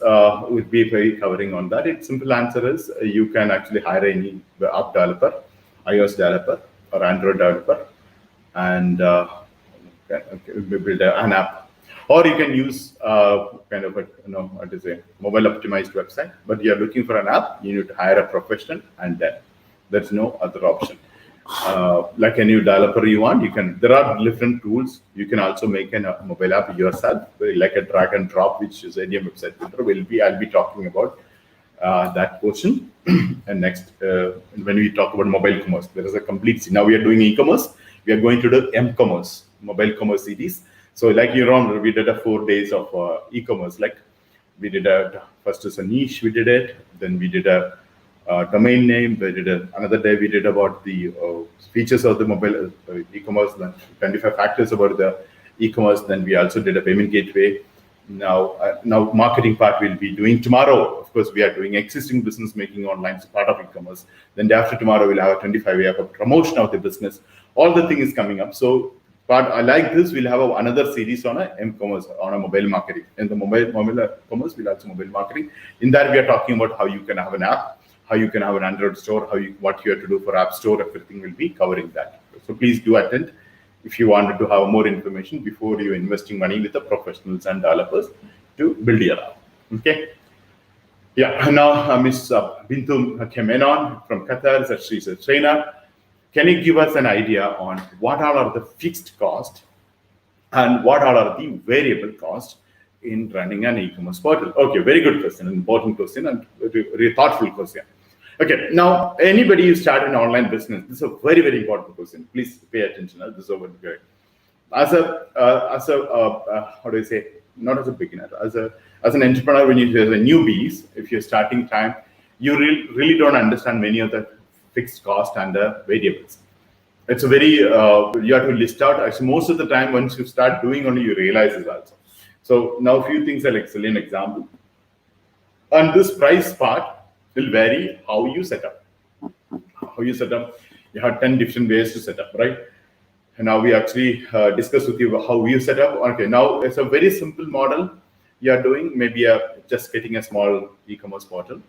would be very covering on that. Its simple answer is you can actually hire any app developer, iOS developer or Android developer, and build an app. Or you can use kind of a mobile optimized website. But you're looking for an app, you need to hire a professional, and then there's no other option. Like a new developer you want, you can. There are different tools. You can also make a mobile app yourself, like a drag and drop, which is ADM website builder. I'll be talking about that portion. And next, when we talk about mobile commerce, there is a complete. Now we are doing e-commerce. We are going to do m-commerce, mobile commerce series. So like we did a 4 days of e-commerce. Like we did first is a niche. We did it. Then we did a domain name. We did another day. We did about the features of the mobile e-commerce. Then 25 factors about the e-commerce. Then we also did a payment gateway. Now marketing part we'll be doing tomorrow. Of course, we are doing existing business making online as part of e-commerce. Then after tomorrow we'll have a 25 year of promotion of the business. All the thing is coming up. So, but I like this. We'll have another series on a m-commerce, on a mobile marketing. In the mobile commerce, we'll have some mobile marketing. In that, we are talking about how you can have an app, how you can have an Android store, what you have to do for App Store. Everything will be covering that. So please do attend if you wanted to have more information before you investing money with the professionals and developers to build your app. Okay. Yeah. Now, Ms. Bintu Kemenon from Qatar, she's a trainer. Can you give us an idea on what are the fixed costs And what are the variable costs in running an e-commerce portal? Okay, very good question, an important question, and very thoughtful question. Okay, now anybody who start an online business, this is a very, very important question. Please pay attention. This is over here. As a how do I say? Not as a beginner, as an entrepreneur, when you're a newbies, if you're starting time, you really don't understand many of the fixed cost and the variables. It's a very you have to list out. Actually, most of the time, once you start doing only, you realize it also. So now a few things I'll explain an example. And this price part will vary how you set up. How you set up, you have 10 different ways to set up, right? And now we actually discuss with you how you set up. Okay, now it's a very simple model you are doing. Maybe just getting a small e-commerce portal,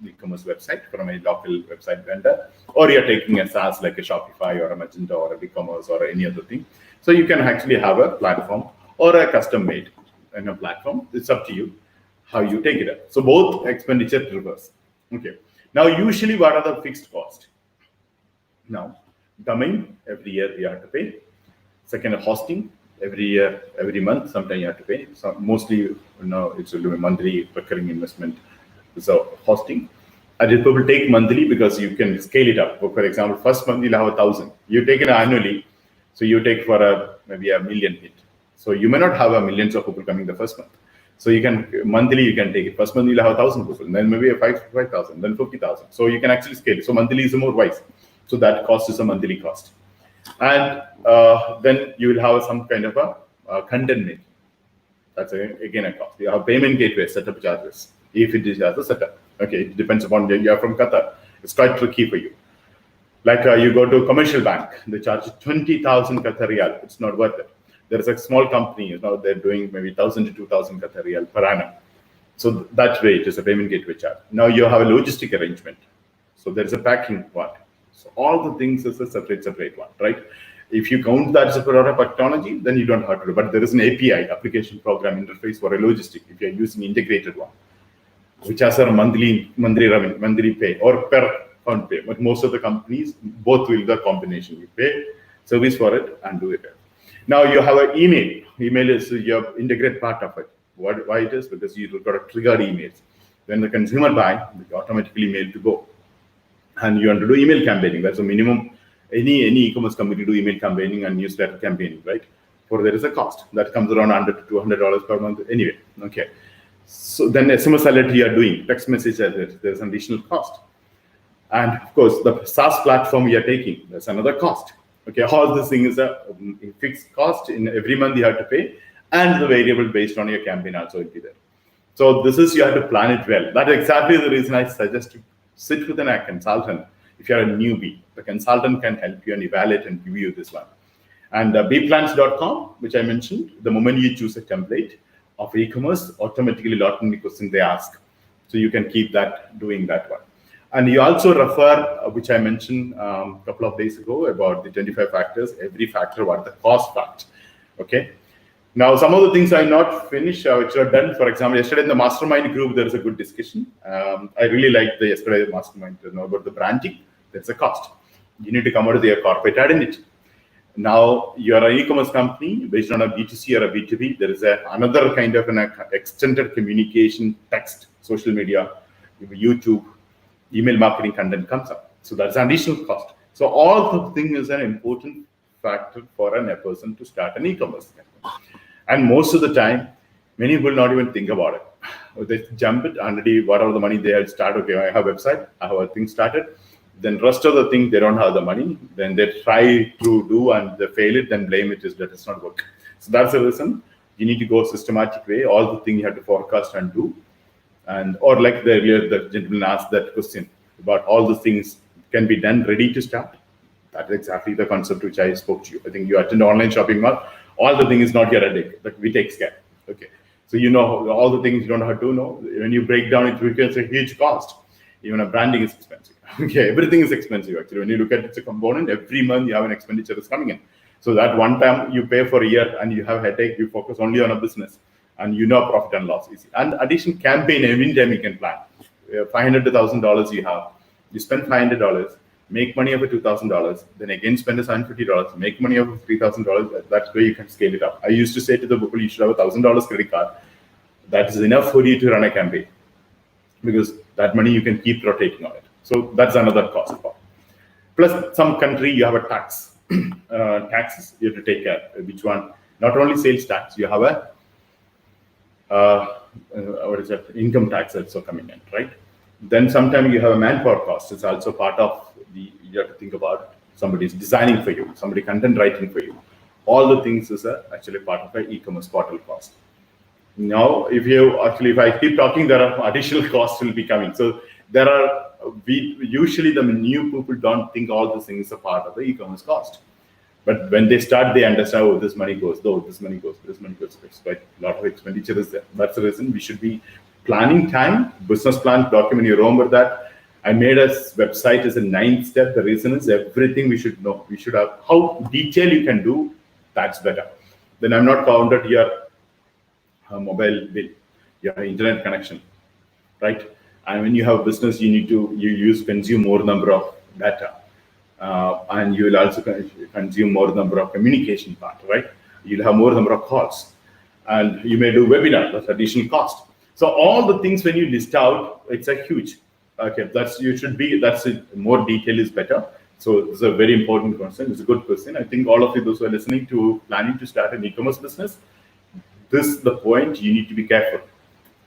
e-commerce website from a local website vendor, or you're taking a SaaS like a Shopify or a Magento or a BigCommerce or any other thing. So you can actually have a platform or a custom-made platform. It's up to you how you take it up. So both expenditure reverse. Okay. Now, usually, what are the fixed costs? Now, domain, every year you have to pay. Second, hosting, every year, every month, sometimes you have to pay. So mostly, it's a monthly recurring investment. So hosting, and it will take monthly because you can scale it up. For example, first month you'll have 1,000. You take it annually, so you take for maybe a million hit. So you may not have a millions of people coming the first month. So you can monthly you can take it. First month you'll have 1,000 people, then maybe 5,000, then 50,000. So you can actually scale it. So monthly is more wise. So that cost is a monthly cost, and then you will have some kind of a content making. That's again a cost. You have payment gateway setup charges. If it is as a setup, okay, it depends upon you are from Qatar. It's quite tricky for you. Like you go to a commercial bank, they charge 20,000 Qatar riyal. It's not worth it. There is a small company, they're doing maybe 1,000 to 2,000 Qatar riyal per annum. So that way it is a payment gateway charge. Now you have a logistic arrangement. So there is a packing part. So all the things is a separate one, right? If you count that as a product technology, then you don't have to do. But there is an API, application program interface for a logistic. If you're using integrated one, which has a monthly revenue, monthly pay or per account pay. But most of the companies, both will the combination. You pay service for it and do it. Now you have an email. Email is your integrate part of it. Why it is? Because you've got to trigger emails. When the consumer buy, they automatically mail to go. And you want to do email campaigning. That's a minimum. Any e-commerce company do email campaigning and newsletter campaigning, right? For there is a cost that comes around $100 to $200 per month anyway. Okay. So then SMS alert you are doing, text message alert, there's an additional cost. And of course, the SaaS platform you are taking, there's another cost. Okay, all this thing is a fixed cost in every month you have to pay, and the variable based on your campaign also will be there. So this is, you have to plan it well. That's exactly the reason I suggest to sit with a consultant. If you're a newbie, the consultant can help you and evaluate and give you this one. And bplans.com, which I mentioned, the moment you choose a template of e-commerce, automatically a lot of questions they ask. So you can keep that, doing that one. And you also refer, which I mentioned a couple of days ago about the 25 factors, every factor, what the cost fact. Okay. Now, some of the things I not finished, which are done. For example, yesterday in the mastermind group, there is a good discussion. I really liked the yesterday mastermind about the branding. There's a cost. You need to come out with your corporate identity. Now, you're an e-commerce company based on a B2C or a B2B. There is another kind of an extended communication, text, social media, YouTube, email marketing content comes up. So that's an additional cost. So all the thing is an important factor for a person to start an e-commerce company. And most of the time, many will not even think about it. They jump it already, whatever the money they have started. Okay, I have a website, I have a thing started. Then rest of the thing, they don't have the money. Then they try to do and they fail it, then blame it is that it's not work. So that's the reason you need to go systematic way. All the things you have to forecast and do. And or like the earlier the gentleman asked that question about all the things can be done ready to start. That's exactly the concept which I spoke to you. I think you attend online shopping mall. All the thing is not your headache, but we take care. Okay. So you know all the things you don't have to know. When you break down it, it's a huge cost. Even a branding is expensive. Okay, everything is expensive actually. When you look at it's a component, every month you have an expenditure that's coming in. So that one time you pay for a year and you have a headache, you focus only on a business and you know profit and loss easy. And addition campaign, every time you can plan. $500 to $1,000 you have. You spend $500, make money of $2,000, then again spend $750, make money of $3,000. That's where you can scale it up. I used to say to the people, you should have $1,000 credit card. That is enough for you to run a campaign, because that money you can keep rotating on it. So that's another cost. Plus, some country you have a tax, taxes you have to take care. Which one? Not only sales tax, you have a what is that? Income tax also coming in, right? Then sometimes you have a manpower cost. It's also part of the, you have to think about somebody's designing for you, somebody content writing for you. All the things is actually part of an e-commerce portal cost. Now, if I keep talking, there are additional costs will be coming. So there are, usually the new people don't think all these things are part of the e-commerce cost. But when they start, they understand, oh, this money goes, this money goes. It's quite a lot of expenditure is there. That's the reason we should be planning time, business plan document. You remember that I made a website as a 9th step. The reason is everything we should know. We should have how detailed you can do. That's better. Then I'm not counted your mobile bill, your internet connection, right? And when you have business, you consume more number of data. And you will also consume more number of communication part, right? You'll have more number of calls, and you may do webinar. That's additional cost. So all the things when you list out, it's a huge. Okay, that's it. More detail is better. So this is a very important question. It's a good question. I think all of you, those who are listening to planning to start an e-commerce business, this is the point you need to be careful.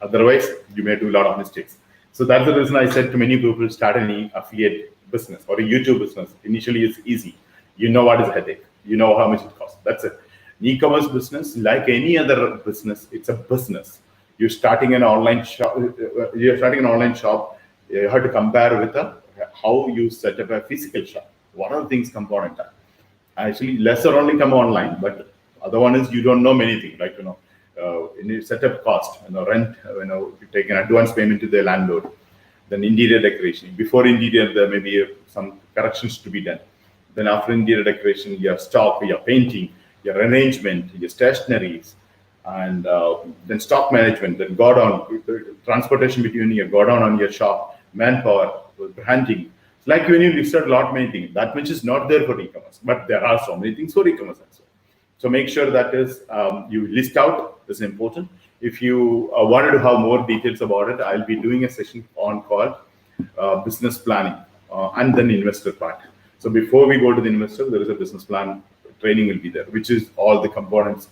Otherwise, you may do a lot of mistakes. So that's the reason I said to many people, start an affiliate business or a YouTube business. Initially, it's easy. You know what is a headache. You know how much it costs. That's it. An e-commerce business, like any other business, it's a business. You're starting an online shop. You have to compare with how you set up a physical shop. What are the things component are? Actually, lesser only come online, but other one is you don't know many things. Like in setup cost, rent, you take an advance payment to the landlord. Then interior decoration. Before interior, there may be some corrections to be done. Then after interior decoration, your stock, your painting, your arrangement, your stationaries, and then stock management, then transportation between your godown on your shop, manpower, branding. It's like when you listed a lot many things, that much is not there for e-commerce, but there are so many things for e-commerce as well. So make sure that is you list out. This is important. If you wanted to have more details about it, I'll be doing a session on called business planning and then investor part. So before we go to the investor, there is a business plan training will be there, which is all the components.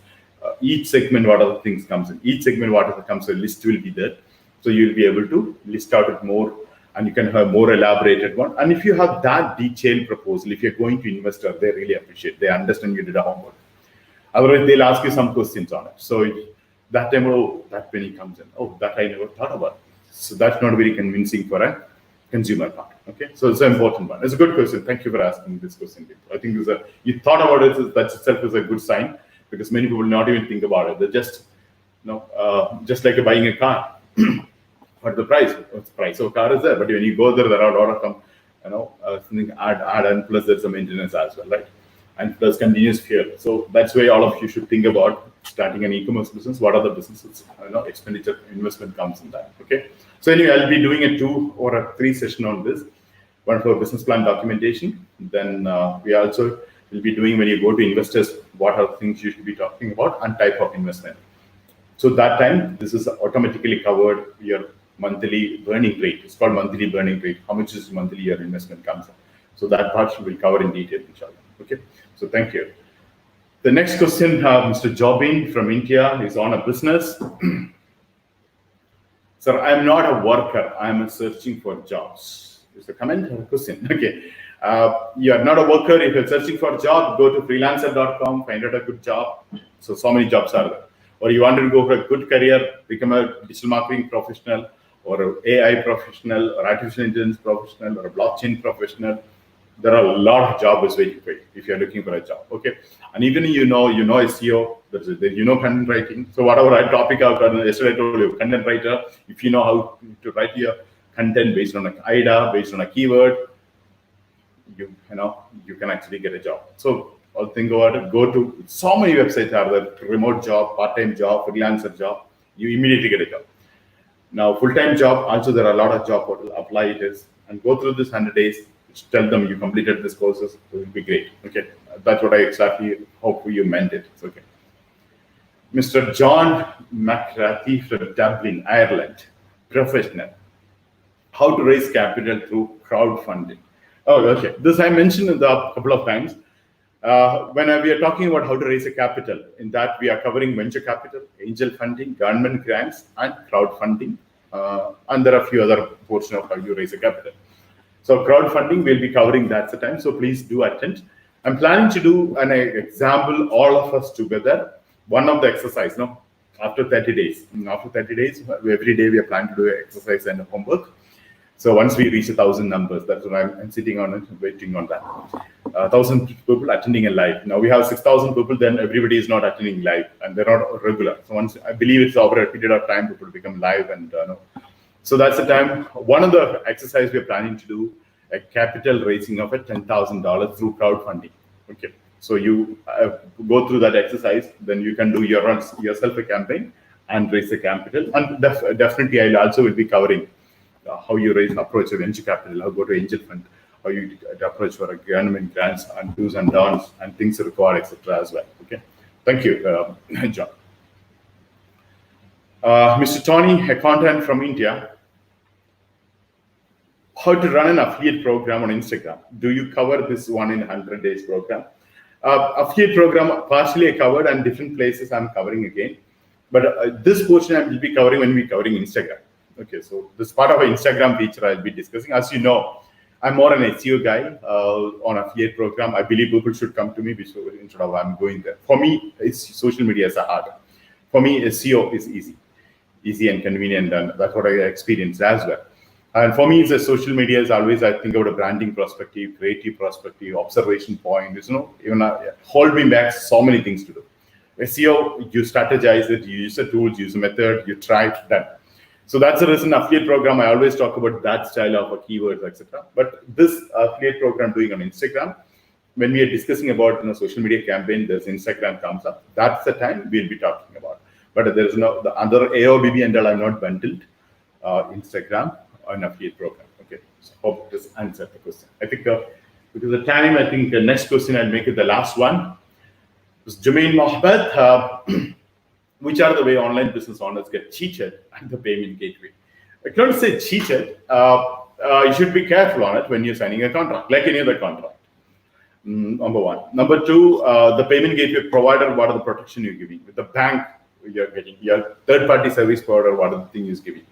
Each segment, what are the things comes in. Each segment, what are the comes, a list will be there. So you'll be able to list out it more, and you can have more elaborated one. And if you have that detailed proposal, if you're going to investor, they really appreciate. They understand you did a homework. Otherwise, they'll ask you some questions on it. So that time, that penny comes in. Oh, that I never thought about. So that's not very convincing for a consumer part. Okay, so it's an important one. It's a good question. Thank you for asking this question. I think you thought about it. That itself is a good sign, because many people not even think about it. They just, just like buying a car. What the price? What's the price of car is there? But when you go there, there are a lot of something add, and plus there's some maintenance as well, right? And plus continuous fuel. So that's why all of you should think about starting an e-commerce business. What are the businesses? Expenditure, investment comes in that. Okay. So anyway, I'll be doing a 2 or a 3 session on this. One for business plan documentation. Then we also will be doing, when you go to investors, what are the things you should be talking about and type of investment. So that time, this is automatically covered your monthly burning rate. It's called monthly burning rate. How much is monthly your investment comes in. So that part should be covered in detail, inshallah. Okay. So thank you. The next question, Mr. Jobin from India is on a business. Sir, I'm not a worker. I'm searching for jobs. Is a comment or a question? Okay. You are not a worker. If you're searching for a job, go to freelancer.com, find out a good job. So many jobs are there. Or you want to go for a good career, become a digital marketing professional, or an AI professional, or artificial intelligence professional, or a blockchain professional. There are a lot of jobs waiting for you if you're looking for a job. Okay. And even you know SEO, content writing. So whatever topic I've done yesterday, I told you, content writer, if you know how to write your content based on an IDA, based on a keyword, you can actually get a job. So I'll think about it. Go to so many websites are there, remote job, part-time job, freelancer job, you immediately get a job. Now, full-time job, also there are a lot of job portals, apply it is, and go through this 100 days. tell them you completed this courses, it will be great. Okay, that's what I exactly hope you meant it. It's okay. Mr. John McCarthy from Dublin, Ireland, professional. How to raise capital through crowdfunding. Oh, okay. This I mentioned a couple of times. When we are talking about how to raise a capital, in that we are covering venture capital, angel funding, government grants, and crowdfunding. And there are a few other portions of how you raise a capital. So crowdfunding, we'll be covering that at the time. So please do attend. I'm planning to do an example, all of us together. One of the exercise, no, after 30 days. After 30 days, every day we are planning to do an exercise and homework. So once we reach 1,000 numbers, that's what I'm sitting on it, waiting on that. 1,000 people attending a live. Now we have 6,000 people, then everybody is not attending live and they're not regular. So once, I believe it's over a period of time, people become live and so that's the time. One of the exercises we're planning to do, a capital raising of $10,000 through crowdfunding. Okay. So you go through that exercise, then you can do yourself a campaign and raise the capital. And definitely I also will be covering how you approach a venture capital, how go to angel fund, how you approach for a government grants and do's and don'ts and things required, etc. as well. Okay, thank you, John. Mr. Tony, a content from India. How to run an affiliate program on Instagram? Do you cover this one in 100 days program? Affiliate program partially I covered and different places I'm covering again, but this portion I will be covering when we're covering Instagram. Okay, so this part of our Instagram feature I'll be discussing. As you know, I'm more an SEO guy on affiliate program. I believe people should come to me instead of I'm going there. For me, it's social media is hard. For me, SEO is easy and convenient, and that's what I experienced as well. And for me, it's a social media is always, I think about a branding perspective, creative perspective, observation point, even hold me back so many things to do. SEO, you strategize it, you use the tools, use a method, you try it, done. So that's the reason affiliate program, I always talk about that style of keywords, etc. But this affiliate program doing on Instagram, when we are discussing about social media campaign, there's Instagram comes up. That's the time we'll be talking about. But there's the other AOBB and all I'm not bundled Instagram on affiliate program. Okay, so hope this answered the question. I think because of time, I think the next question I'll make it the last one. Jermaine Mohammed. Which are the way online business owners get cheated at the payment gateway? I can't say cheated. You should be careful on it when you're signing a contract, like any other contract. Number one. Number two, the payment gateway provider, what are the protection you're giving? With the bank, you're getting your third-party service provider, what are the things you're giving?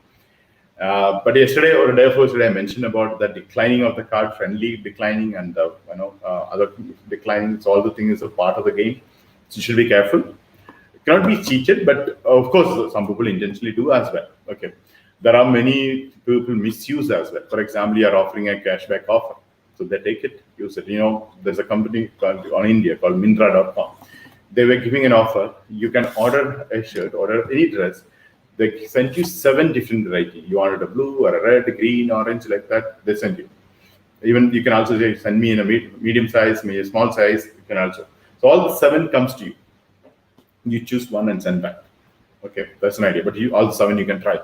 But yesterday or the day before yesterday, I mentioned about the declining of the card, friendly declining, and other declining. So all the things is a part of the game. So you should be careful. Cannot be cheated, but of course, some people intentionally do as well. Okay, there are many people misuse as well. For example, you are offering a cashback offer, so they take it, use it. There's a company on India called Mindra.com. They were giving an offer. You can order a shirt, order any dress. They sent you 7 different varieties. You wanted a blue or a red, green, orange, like that. They send you. Even you can also say, send me in a medium size, maybe a small size. You can also. So all the 7 comes to you. You choose one and send back. Okay, that's an idea. But all the 7 you can try.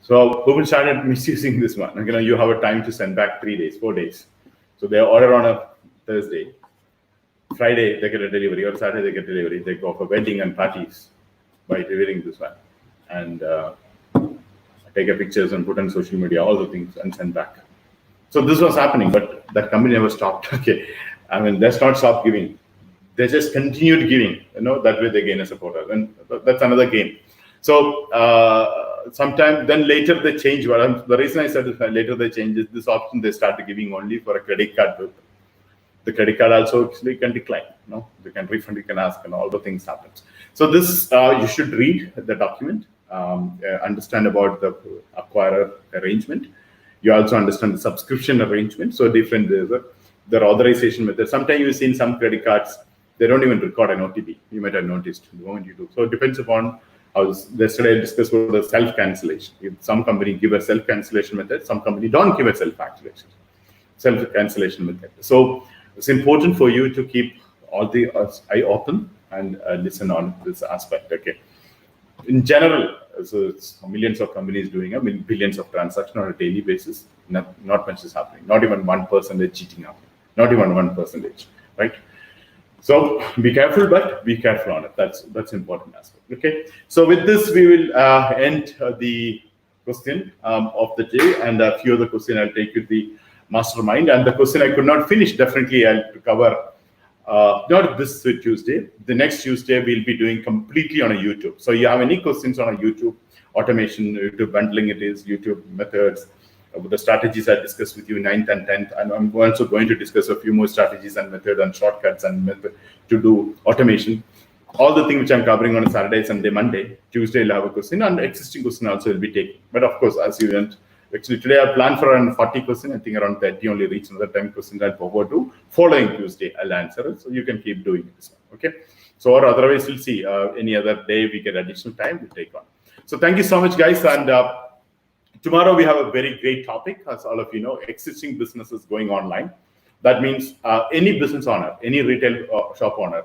So people started misusing this one. You have a time to send back 3 days, 4 days. So they order on a Thursday. Friday they get a delivery, or Saturday they get delivery. They go for wedding and parties by delivering this one, and take a pictures and put on social media, all the things, and send back. So this was happening, but that company never stopped. Okay, let's not stop giving. They just continued giving, that way they gain a supporter. And that's another game. So sometime, then later they change. The reason I said is later they change is this option they started giving only for a credit card bill. The credit card also actually can decline. They can refund, you can ask, and all the things happen. So this, you should read the document, understand about the acquirer arrangement. You also understand the subscription arrangement. So different, their authorization method. Sometimes you see in some credit cards, they don't even record an OTP. You might have noticed the moment you do. So it depends upon how. Yesterday I discussed about the self-cancellation. If some company give a self-cancellation method, some company don't give a self-cancellation method. So it's important for you to keep all the eye open and listen on this aspect. Okay. in general, so it's millions of companies doing billions of transactions on a daily basis. Not much is happening. Not even 1% cheating happening. Not even 1%, right? So be careful, but be careful on it. That's important aspect. Okay. So with this, we will end the question of the day, and a few other questions I'll take with the mastermind. And the question I could not finish, definitely I'll cover. Not this Tuesday. The next Tuesday we'll be doing completely on a YouTube. So you have any questions on a YouTube automation, YouTube bundling, it is YouTube methods, the strategies I discussed with you 9th and 10th, and I'm also going to discuss a few more strategies and methods and shortcuts and method to do automation. All the things which I'm covering on a Saturday, Sunday, Monday. Tuesday I'll have a question, and existing question also will be taken. But of course, as you went, actually today I planned for around 40 questions. I think around 30 only reach. Another 10 questions I'll forward to following Tuesday. I'll answer it, so you can keep doing this one. Okay. So or otherwise we'll see any other day we get additional time we'll take on. So thank you so much, guys, and tomorrow we have a very great topic, as all of you know, existing businesses going online. That means any business owner, any retail shop owner,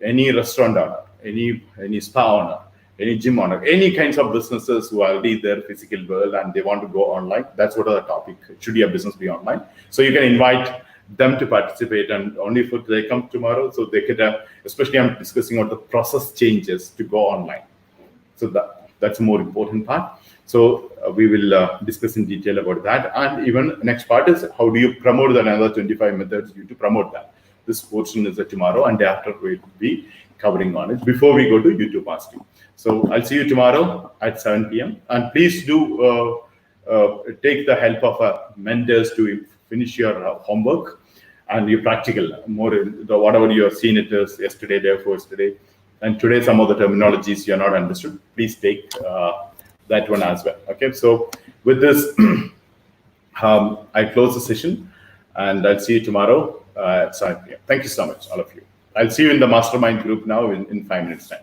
any restaurant owner, any spa owner, any gym owner, any kinds of businesses who are already there physical world and they want to go online. That's what the topic. Should your business be online? So you can invite them to participate, and only if they come tomorrow, so they could, especially I'm discussing about the process changes to go online. So that's a more important part. So we will discuss in detail about that. And even next part is how do you promote the another 25 methods to promote that. This portion is tomorrow, and after we'll be covering on it before we go to YouTube Mastering. So I'll see you tomorrow at 7 p.m. And please do take the help of mentors to finish your homework and your practical. Whatever you have seen it is yesterday, day before yesterday, and today some of the terminologies you're not understood. Please take that one as well. Okay. So with this, I close the session, and I'll see you tomorrow at 7 p.m. Thank you so much, all of you. I'll see you in the mastermind group now in 5 minutes time.